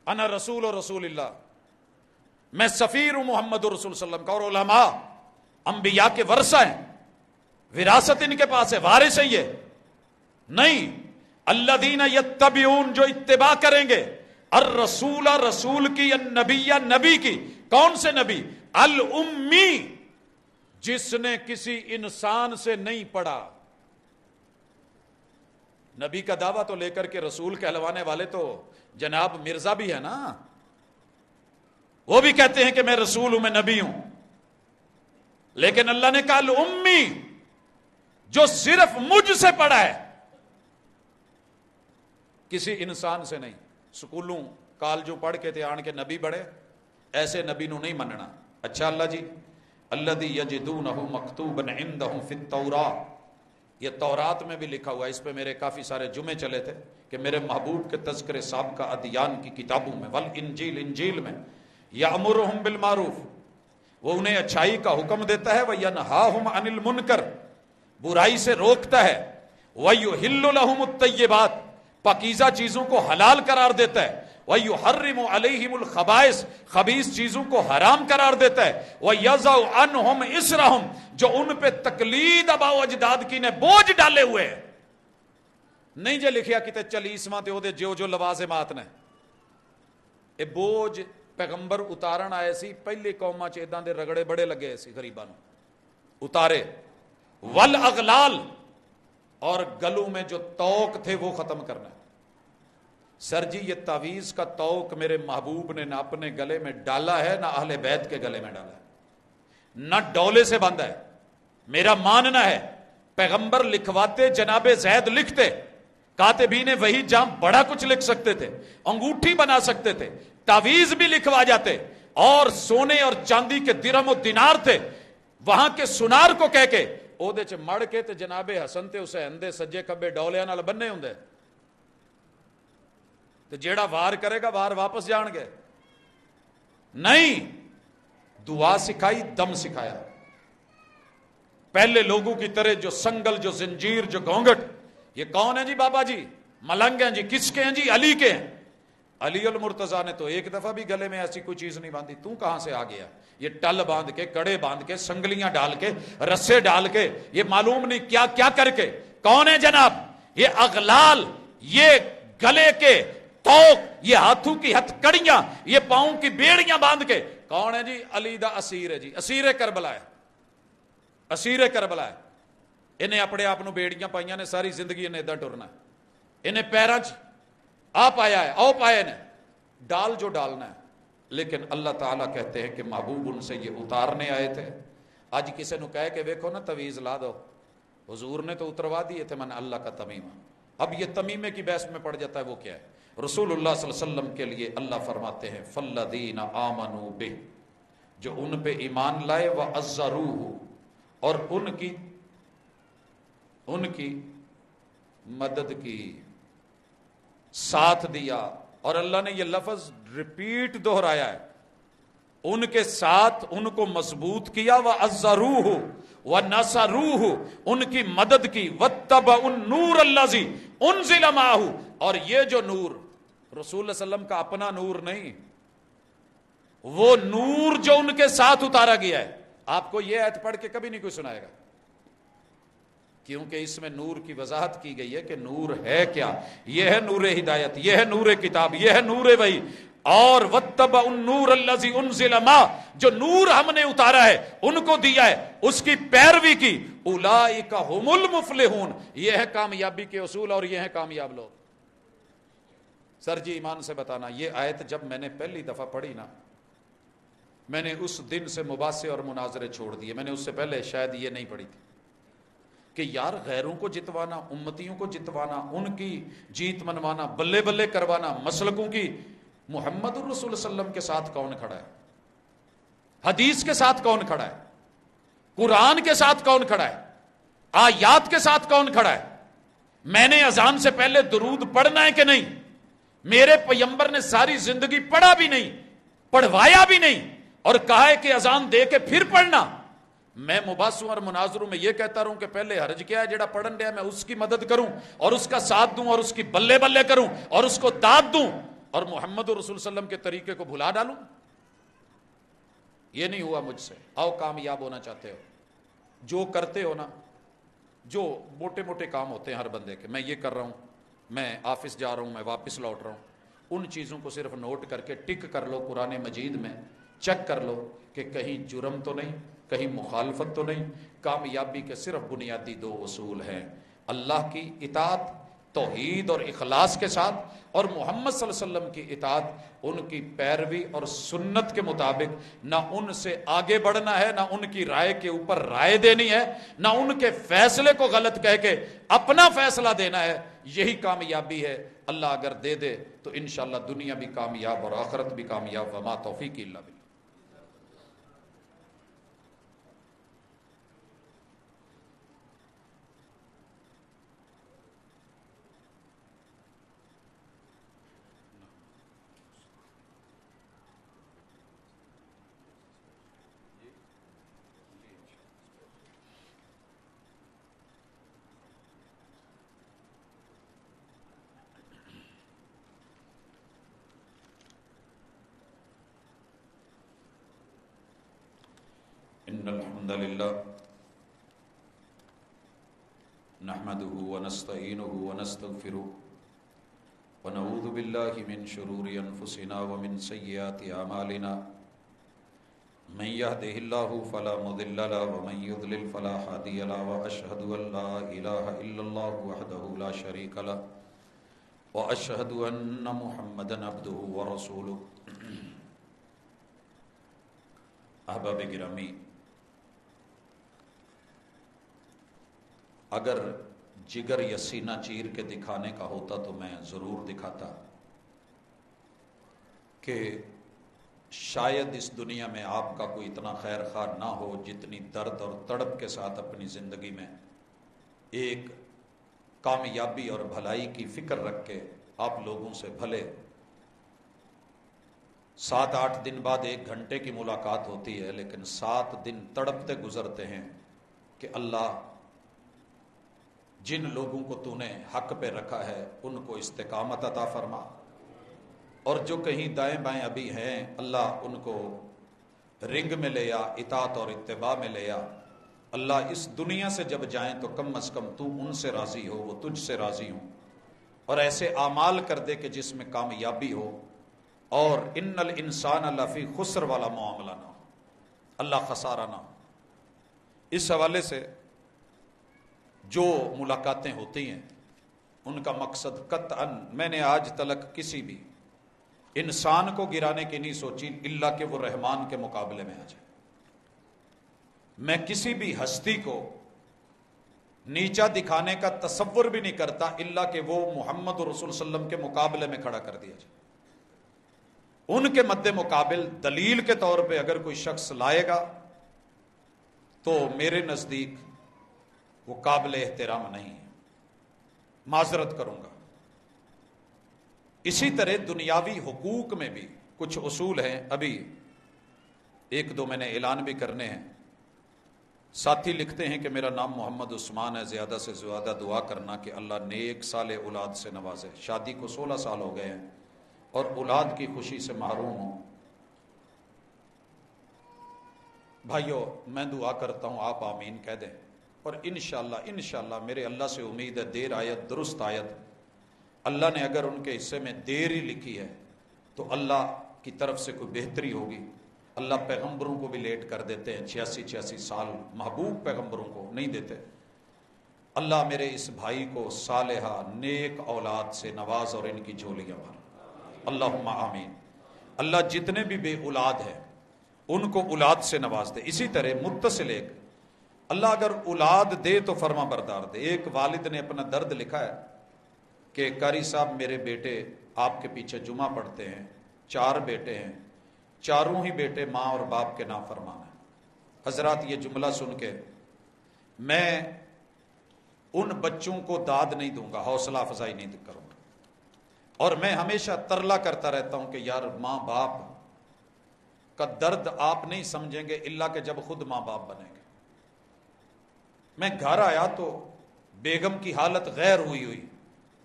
انا رسول و رسول اللہ، میں سفیر ہوں محمد رسول صلی اللہ علیہ وسلم کا. اور علماء انبیاء کے ورثہ ہیں، وراثت ان کے پاس ہے، وارث ہے یہ نہیں. الذین یتبعون، جو اتباع کریں گے، الرسول رسول کی، النبی نبی کی. کون سے نبی؟ الامی، جس نے کسی انسان سے نہیں پڑھا. نبی کا دعویٰ تو لے کر کے رسول کہلوانے والے تو جناب مرزا بھی ہے نا، وہ بھی کہتے ہیں کہ میں رسول ہوں، میں نبی ہوں. لیکن اللہ نے کہا الامی، جو صرف مجھ سے پڑھا ہے، کسی انسان سے نہیں. سکولوں کالجوں پڑھ کے تھے آن کے نبی بڑھے، ایسے نبی نو نہیں مننا. اچھا اللہ جی، الذی یجدونہ مکتوبا عندہم فی التوراۃ، یہ تورات میں بھی لکھا ہوا ہے. اس پہ میرے کافی سارے جمعے چلے تھے کہ میرے محبوب کے تذکرے سابقہ ادیان کی کتابوں میں، والانجیل، انجیل میں، یامرہم بالمعروف، وہ انہیں اچھائی کا حکم دیتا ہے، وینہاہم عن المنکر، برائی سے روکتا ہے، ویحل لہم الطیبات، پاکیزہ چیزوں کو حلال قرار دیتا ہے، وَيُحَرِّمُ عَلَيْهِمُ الْخَبَائِثَ، خبیث چیزوں کو حرام قرار دیتا ہے، وَيَضَعُ عَنْهُمْ إِصْرَهُمْ، جو ان پہ تقلید آباء و اجداد کی نے بوجھ ڈالے ہوئے ہیں. نہیں جے لکھیا کتے چلیسواں تے او دے جو جو لوازمات نے، اے بوجھ پیغمبر اتارن آئے سی. پہلی قوماں چ اداں دے رگڑے بڑے لگے سی، غریباں نوں اتارے. والاغلال، اور گلوں میں جو توق تھے وہ ختم کرنا. سر جی یہ تعویذ کا توق میرے محبوب نے نہ اپنے گلے میں ڈالا ہے نہ اہل بیت کے گلے میں ڈالا ہے، نہ ڈولے سے باندھا ہے. میرا ماننا ہے پیغمبر لکھواتے، جناب زید لکھتے، کاتبین وہی جہاں بڑا کچھ لکھ سکتے تھے، انگوٹھی بنا سکتے تھے، تعویذ بھی لکھوا جاتے، اور سونے اور چاندی کے درہم و دینار تھے، وہاں کے سنار کو کہہ کے او دے چ مڑ کے تے جناب حسن تے اسے اندے سجے کبے ڈولیاں نال بننے ہوندے، تے جیڑا وار کرے گا وار واپس جان گے. نہیں، دعا سکھائی، دم سکھایا. پہلے لوگوں کی طرح جو سنگل، جو زنجیر، جو گھونگھٹ، یہ کون ہے جی؟ بابا جی ملنگ ہیں جی. کس کے ہیں جی؟ علی کے ہیں. علی المرتضیٰ نے تو ایک دفعہ بھی گلے میں ایسی کوئی چیز نہیں باندھی. تو کہاں سے آ گیا؟ یہ ٹل باندھ کے، کڑے باندھ کے، سنگلیاں ڈال کے، رسے ڈال کے، یہ معلوم نہیں کیا کیا کر کے. کون ہے جناب؟ یہ اغلال، یہ گلے کے توق، یہ ہاتھوں کی ہتھ کڑیاں، یہ پاؤں کی بیڑیاں باندھ کے. کون ہے جی؟ علی دا اسیر ہے جی، اسیر کربلا ہے، اسیر کربلا ہے. انہیں اپنے آپ بیڑیاں پائیاں نے، ساری زندگی انہیں ادھر ٹرنا ہے. انہیں پیراں چ آ پایا ہے، او پائے نے، ڈال جو ڈالنا ہے. لیکن اللہ تعالیٰ کہتے ہیں کہ محبوب ان سے یہ اتارنے آئے تھے. آج کسی نے کہے کہ ویکھو نا تویز لا دو، حضور نے تو اتروا دیے تھے، من اللہ کا تمیمہ. اب یہ تمیمے کی بحث میں پڑ جاتا ہے، وہ کیا ہے؟ رسول اللہ صلی اللہ علیہ وسلم کے لیے اللہ فرماتے ہیں فَالَّذِينَ آمَنُوا بِهِ، جو ان پہ ایمان لائے، وَعَزَّرُوهُ، اور ان کی مدد کی، ساتھ دیا. اور اللہ نے یہ لفظ ریپیٹ دہرایا ہے، ان کے ساتھ ان کو مضبوط کیا، وَعَزَّرُوهُ وَنَصَرُوهُ، ان کی مدد کی، وَاتَّبَعُوا النُّورَ الَّذِي أُنزِلَ مَعَهُ، اور یہ جو نور رسول اللہ علیہ وسلم کا اپنا نور نہیں، وہ نور جو ان کے ساتھ اتارا گیا ہے. آپ کو یہ آیت پڑھ کے کبھی نہیں کوئی سنائے گا. کیونکہ اس میں نور کی وضاحت کی گئی ہے کہ نور ہے کیا. یہ ہے نور ہدایت، یہ ہے نور کتاب، یہ ہے نور وحی. اور وَاتَّبَعُوا النُّورَ الَّذِي أُنزِلَ مَعَهُ، جو نور ہم نے اتارا ہے، ان کو دیا ہے، اس کی پیروی کی. اولئک هم المفلحون، یہ ہے کامیابی کے اصول اور یہ ہیں کامیاب لوگ. سر جی ایمان سے بتانا، یہ آیت جب میں نے پہلی دفعہ پڑھی نا، میں نے اس دن سے مباحثے اور مناظرے چھوڑ دیے. میں نے اس سے پہلے شاید یہ نہیں پڑھی تھی کہ یار غیروں کو جتوانا، امتیوں کو جتوانا، ان کی جیت منوانا، بلے بلے کروانا مسلکوں کی. محمد الرسول صلی اللہ علیہ وسلم کے ساتھ کون کھڑا ہے؟ حدیث کے ساتھ کون کھڑا ہے؟ قرآن کے ساتھ کون کھڑا ہے؟ آیات کے ساتھ کون کھڑا ہے؟ میں نے اذان سے پہلے درود پڑھنا ہے کہ نہیں؟ میرے پیغمبر نے ساری زندگی پڑھا بھی نہیں، پڑھوایا بھی نہیں، اور کہا ہے کہ اذان دے کے پھر پڑھنا. میں مباحثوں اور مناظروں میں یہ کہتا رہوں کہ پہلے حرج کیا ہے جڑا پڑھن دیا، میں اس کی مدد کروں اور اس کا ساتھ دوں اور اس کی بلے بلے کروں اور اس کو داد دوں اور محمد رسول صلی اللہ علیہ وسلم کے طریقے کو بھلا ڈالوں. یہ نہیں ہوا مجھ سے. آؤ کامیاب ہونا چاہتے ہو، جو کرتے ہو نا، جو موٹے موٹے کام ہوتے ہیں ہر بندے کے، میں یہ کر رہا ہوں، میں آفس جا رہا ہوں، میں واپس لوٹ رہا ہوں، ان چیزوں کو صرف نوٹ کر کے ٹک کر لو. قرآن مجید میں چیک کر لو کہ کہیں جرم تو نہیں، کہیں مخالفت تو نہیں. کامیابی کے صرف بنیادی دو اصول ہیں: اللہ کی اطاعت توحید اور اخلاص کے ساتھ، اور محمد صلی اللہ علیہ وسلم کی اطاعت، ان کی پیروی اور سنت کے مطابق. نہ ان سے آگے بڑھنا ہے، نہ ان کی رائے کے اوپر رائے دینی ہے، نہ ان کے فیصلے کو غلط کہہ کے اپنا فیصلہ دینا ہے. یہی کامیابی ہے. اللہ اگر دے دے تو انشاءاللہ دنیا بھی کامیاب اور آخرت بھی کامیاب. وما توفیقی الا باللہ. ان الحمد للہ نحمده ونستعینه ونستغفره ونعوذ باللہ من شرور انفسنا ومن سیئات اعمالنا من يهده الله فلا مضل له ومن يضلل فلا هادي له واشهد ان لا اله الا الله وحده لا شريك له واشهد ان محمدا عبده ورسوله. احباب گرامی، اگر جگر یا سینہ چیر کے دکھانے کا ہوتا تو میں ضرور دکھاتا کہ شاید اس دنیا میں آپ کا کوئی اتنا خیر خواہ نہ ہو جتنی درد اور تڑپ کے ساتھ اپنی زندگی میں ایک کامیابی اور بھلائی کی فکر رکھ کے آپ لوگوں سے بھلے 7-8 دن بعد 1 گھنٹے کی ملاقات ہوتی ہے، لیکن 7 دن تڑپتے گزرتے ہیں کہ اللہ جن لوگوں کو تو نے حق پہ رکھا ہے ان کو استقامت عطا فرما، اور جو کہیں دائیں بائیں ابھی ہیں اللہ ان کو رنگ میں لے آ، اطاعت اور اتباع میں لے آ. اللہ اس دنیا سے جب جائیں تو کم از کم تو ان سے راضی ہو، وہ تجھ سے راضی ہوں، اور ایسے اعمال کر دے کہ جس میں کامیابی ہو اور ان الانسان لفی خسر والا معاملہ نہ ہو، اللہ خسارہ نہ ہو. اس حوالے سے جو ملاقاتیں ہوتی ہیں ان کا مقصد قطعاً میں نے آج تلک کسی بھی انسان کو گرانے کی نہیں سوچی الا کہ وہ رحمان کے مقابلے میں آ جائے. میں کسی بھی ہستی کو نیچا دکھانے کا تصور بھی نہیں کرتا الا کہ وہ محمد رسول صلی اللہ علیہ وسلم کے مقابلے میں کھڑا کر دیا جائے. ان کے مد مقابل دلیل کے طور پہ اگر کوئی شخص لائے گا تو میرے نزدیک وہ قابل احترام نہیں ہے، معذرت کروں گا. اسی طرح دنیاوی حقوق میں بھی کچھ اصول ہیں، ابھی 1-2 میں نے اعلان بھی کرنے ہیں. ساتھی لکھتے ہیں کہ میرا نام محمد عثمان ہے، زیادہ سے زیادہ دعا کرنا کہ اللہ نیک سال اولاد سے نوازے. شادی کو 16 سال ہو گئے ہیں اور اولاد کی خوشی سے محروم ہوں. بھائیو میں دعا کرتا ہوں، آپ آمین کہہ دیں. اور انشاءاللہ میرے اللہ سے امید ہے دیر آیت درست آیت، اللہ نے اگر ان کے حصے میں دیر ہی لکھی ہے تو اللہ کی طرف سے کوئی بہتری ہوگی۔ اللہ پیغمبروں کو بھی لیٹ کر دیتے ہیں، 86 سال محبوب پیغمبروں کو نہیں دیتے۔ اللہ میرے اس بھائی کو صالحہ نیک اولاد سے نواز اور ان کی جھولیاں بھر، اللہم آمین۔ اللہ جتنے بھی بے اولاد ہیں ان کو اولاد سے نواز دے۔ اسی طرح متصل ایک، اللہ اگر اولاد دے تو فرما بردار دے۔ ایک والد نے اپنا درد لکھا ہے کہ قاری صاحب میرے بیٹے آپ کے پیچھے جمعہ پڑھتے ہیں، 4 بیٹے ہیں، چاروں ہی بیٹے ماں اور باپ کے نافرمان ہیں۔ حضرات یہ جملہ سن کے میں ان بچوں کو داد نہیں دوں گا، حوصلہ افزائی نہیں کروں گا، اور میں ہمیشہ ترلا کرتا رہتا ہوں کہ یار ماں باپ کا درد آپ نہیں سمجھیں گے الا کہ جب خود ماں باپ بنیں گے۔ میں گھر آیا تو بیگم کی حالت غیر ہوئی،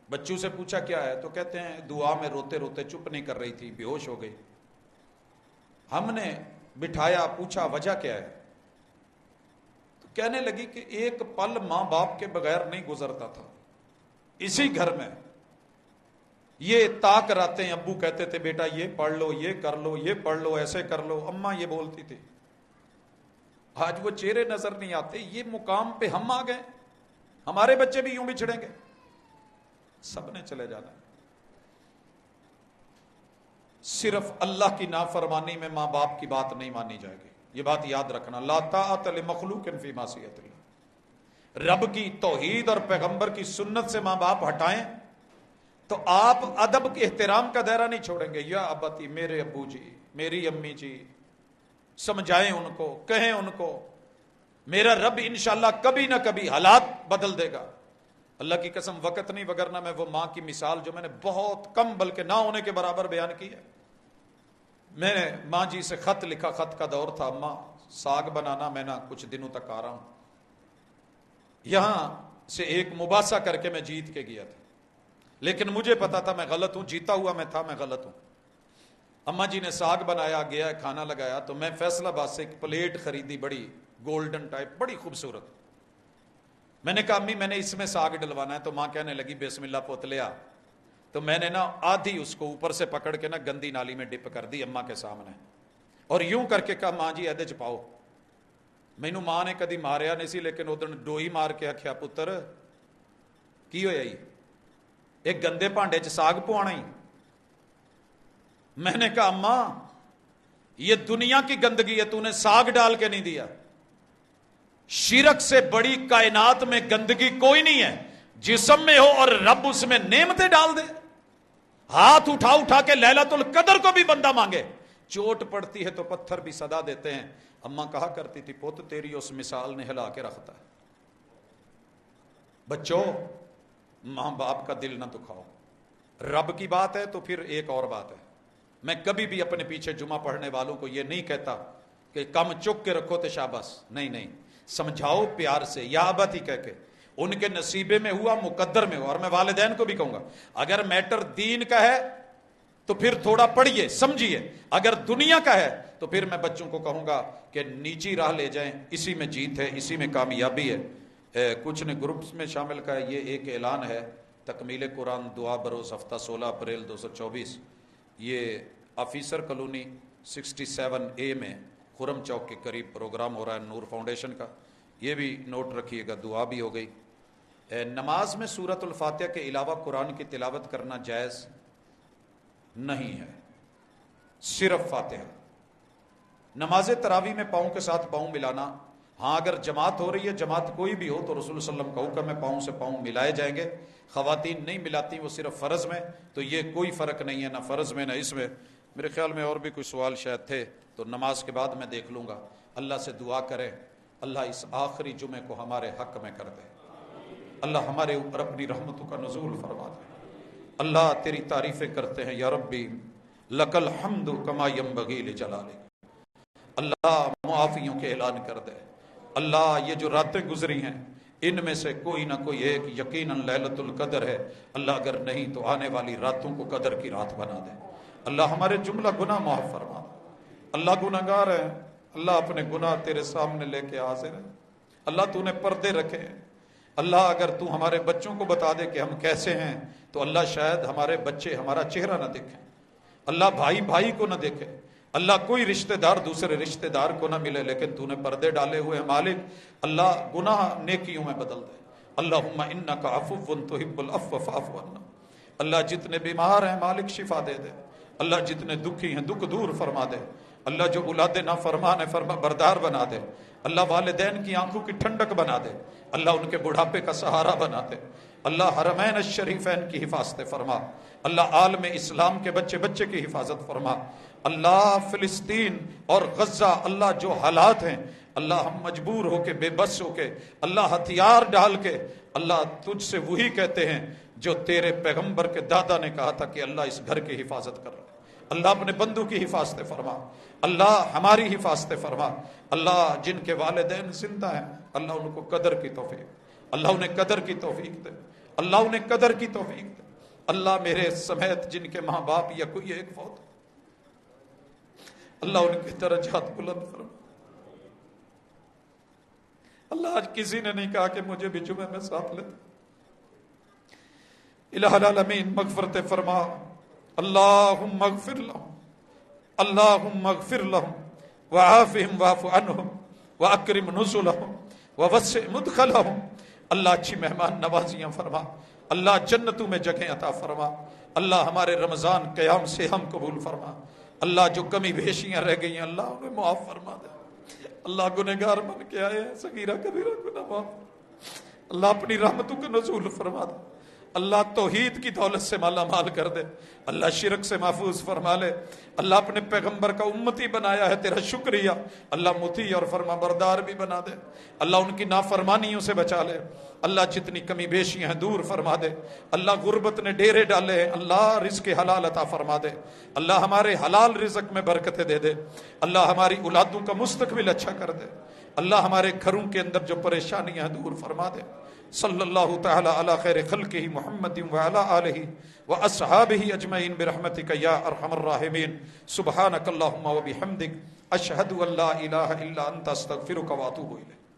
بچوں سے پوچھا کیا ہے تو کہتے ہیں دعا میں روتے روتے چپ نہیں کر رہی تھی، بے ہوش ہو گئی۔ ہم نے بٹھایا، پوچھا وجہ کیا ہے تو کہنے لگی کہ ایک پل ماں باپ کے بغیر نہیں گزرتا تھا۔ اسی گھر میں یہ تاک راتے ہیں، ابو کہتے تھے بیٹا یہ پڑھ لو، یہ کر لو، یہ پڑھ لو، ایسے کر لو، اماں یہ بولتی تھی۔ آج وہ چہرے نظر نہیں آتے۔ یہ مقام پہ ہم آ گئے، ہمارے بچے بھی یوں بچھڑیں گے، سب نے چلے جانا۔ صرف اللہ کی نافرمانی میں ماں باپ کی بات نہیں مانی جائے گی، یہ بات یاد رکھنا۔ لا طاعت لمخلوق فی معصیت اللہ، رب کی توحید اور پیغمبر کی سنت سے ماں باپ ہٹائیں تو آپ ادب کے احترام کا دائرہ نہیں چھوڑیں گے۔ یا ابتی، میرے ابو جی، میری امی جی، سمجھائیں ان کو، کہیں ان کو میرا رب انشاءاللہ کبھی نہ کبھی حالات بدل دے گا۔ اللہ کی قسم وقت نہیں، وگرنہ میں وہ ماں کی مثال جو میں نے بہت کم بلکہ نہ ہونے کے برابر بیان کی ہے۔ میں نے ماں جی سے خط لکھا، خط کا دور تھا، ماں ساگ بنانا میں نہ کچھ دنوں تک آ رہا ہوں۔ یہاں سے ایک مباحثہ کر کے میں جیت کے گیا تھا، لیکن مجھے پتا تھا میں غلط ہوں، جیتا ہوا میں تھا، میں غلط ہوں۔ اماں جی نے ساگ بنایا، گیا کھانا لگایا تو میں فیصل آباد سے ایک پلیٹ خریدی، بڑی گولڈن ٹائپ، بڑی خوبصورت۔ میں نے کہا امی میں نے اس میں ساگ ڈلوانا ہے، تو ماں کہنے لگی بسم اللہ پوت لیا۔ تو میں نے نا آدھی اس کو اوپر سے پکڑ کے نا گندی نالی میں ڈپ کر دی اماں کے سامنے، اور یوں کر کے کہا ماں جی ایدے چ پاؤ۔ مینوں ماں نے کدی ماریا نہیں سی، لیکن ادن ڈوئی مار کے آخیا پتر کی ہویا ہی، ایک گندے بھانڈے چ ساگ پوانا ہی۔ میں نے کہا اماں یہ دنیا کی گندگی ہے، تو نے ساگ ڈال کے نہیں دیا۔ شرک سے بڑی کائنات میں گندگی کوئی نہیں ہے، جسم میں ہو اور رب اس میں نعمتیں ڈال دے۔ ہاتھ اٹھا اٹھا کے لیلۃ القدر کو بھی بندہ مانگے، چوٹ پڑتی ہے تو پتھر بھی صدا دیتے ہیں۔ اماں کہا کرتی تھی پوت تیری اس مثال نے ہلا کے رکھتا ہے۔ بچوں ماں باپ کا دل نہ دکھاؤ، رب کی بات ہے تو پھر ایک اور بات ہے۔ میں کبھی بھی اپنے پیچھے جمعہ پڑھنے والوں کو یہ نہیں کہتا کہ کم چک کے رکھو تے شاباس، نہیں، سمجھاؤ پیار سے، یا ابت ہی کہہ کے، ان کے نصیبے میں ہوا مقدر میں ہوا۔ اور میں والدین کو بھی کہوں گا اگر میٹر دین کا ہے تو پھر تھوڑا پڑھیے سمجھیے، اگر دنیا کا ہے تو پھر میں بچوں کو کہوں گا کہ نیچی راہ لے جائیں، اسی میں جیت ہے، اسی میں کامیابی ہے۔ کچھ نے گروپس میں شامل کا ہے، یہ ایک اعلان ہے تکمیل قرآن دعا بروز ہفتہ 16 اپریل 2024، یہ آفیسر کالونی 67A میں خرم چوک کے قریب پروگرام ہو رہا ہے نور فاؤنڈیشن کا، یہ بھی نوٹ رکھیے گا، دعا بھی ہو گئی۔ نماز میں سورۃ الفاتحہ کے علاوہ قرآن کی تلاوت کرنا جائز نہیں ہے، صرف فاتحہ۔ نماز تراویح میں پاؤں کے ساتھ پاؤں ملانا، ہاں اگر جماعت ہو رہی ہے، جماعت کوئی بھی ہو، تو رسول صلی اللہ علیہ وسلم کا حکم ہے پاؤں سے پاؤں ملائے جائیں گے۔ خواتین نہیں ملاتی، وہ صرف فرض میں، تو یہ کوئی فرق نہیں ہے، نہ فرض میں نہ اس میں۔ میرے خیال میں اور بھی کوئی سوال شاید تھے تو نماز کے بعد میں دیکھ لوں گا۔ اللہ سے دعا کریں اللہ اس آخری جمعے کو ہمارے حق میں کر دے، اللہ ہمارے اوپر اپنی رحمتوں کا نزول فرما دے۔ اللہ تیری تعریفیں کرتے ہیں یا ربی، لک الحمد کما ینبغی لجلالک۔ اللہ معافیوں کے اعلان کر دے۔ اللہ یہ جو راتیں گزری ہیں ان میں سے کوئی نہ کوئی ایک یقیناً لیلۃ القدر ہے، اللہ اگر نہیں تو آنے والی راتوں کو قدر کی رات بنا دے۔ اللہ ہمارے جملہ گناہ معاف فرما دے۔ اللہ گناہگار ہیں، اللہ اپنے گناہ تیرے سامنے لے کے حاضر ہیں، اللہ تو نے پردے رکھے ہیں، اللہ اگر تو ہمارے بچوں کو بتا دے کہ ہم کیسے ہیں تو اللہ شاید ہمارے بچے ہمارا چہرہ نہ دیکھیں، اللہ بھائی بھائی کو نہ دیکھے، اللہ کوئی رشتہ دار دوسرے رشتہ دار کو نہ ملے، لیکن تو نے پردے ڈالے ہوئے ہیں مالک، اللہ گناہ نیکیوں میں بدل دے۔ اللہم انک عفو تحب العفو فاعف عنا، اللہ جتنے بیمار ہیں مالک شفا دے دے، اللہ جتنے دکھی ہیں دکھ دور فرما دے، اللہ جو اولاد نافرمان ہے فرما بردار بنا دے، اللہ والدین کی آنکھوں کی ٹھنڈک بنا دے، اللہ ان کے بڑھاپے کا سہارا بنا دے، اللہ حرمین الشریفین کی حفاظت فرما، اللہ عالم اسلام کے بچے بچے کی حفاظت فرما، اللہ فلسطین اور غزہ اللہ جو حالات ہیں، اللہ ہم مجبور ہو کے بے بس ہو کے اللہ ہتھیار ڈال کے اللہ تجھ سے وہی کہتے ہیں جو تیرے پیغمبر کے دادا نے کہا تھا کہ اللہ اس گھر کی حفاظت کر رہا ہے، اللہ اپنے بندوں کی حفاظت فرما، اللہ ہماری حفاظت فرما، اللہ جن کے والدین زندہ ہیں اللہ ان کو قدر کی توفیق، اللہ انہیں قدر کی توفیق دے، اللہ انہیں قدر کی توفیق دے، اللہ میرے سمیت جن کے ماں باپ یا کوئی ایک فوت اللہ ان کے درجات بلند فرما۔ اللہ آج کسی نے نہیں کہا کہ مجھے بھی جمعے میں ساتھ لیتے، الہ العالمین مغفرت فرما، اللہم اغفر لهم، اللہم اغفر لهم وعافهم واعف عنهم واکرم نزلهم ووسع مدخلهم، اللہ اچھی مہمان نوازیاں فرما، اللہ جنتوں میں جگہیں عطا فرما، اللہ ہمارے رمضان قیام سے ہم قبول فرما، اللہ جو کمی بیشیاں رہ گئی ہیں اللہ انہیں معاف فرما دے، اللہ گنہگار بن کے آئے ہیں صغیرہ کبیرہ گناہ معاف، اللہ اپنی رحمتوں کا نزول فرما دے، اللہ توحید کی دولت سے مالا مال کر دے، اللہ شرک سے محفوظ فرما لے، اللہ اپنے پیغمبر کا امتی بنایا ہے تیرا شکریہ، اللہ مطیع اور فرما بردار بھی بنا دے، اللہ ان کی نافرمانیوں سے بچا لے، اللہ جتنی کمی بیشیاں ہیں دور فرما دے، اللہ غربت نے ڈیرے ڈالے ہیں اللہ رزق حلال عطا فرما دے، اللہ ہمارے حلال رزق میں برکتیں دے دے، اللہ ہماری اولادوں کا مستقبل اچھا کر دے، اللہ ہمارے گھروں کے اندر جو پریشانیاں ہیں دور فرما دے، صلی اللہ تعالی علی خیر خلقہ محمد وعلی آلہ واصحابہ اجمعین برحمتک یا ارحم الراحمین، سبحانک اللہم وبحمدک اشہد ان لا الہ الا انت استغفرک واتوب الیک۔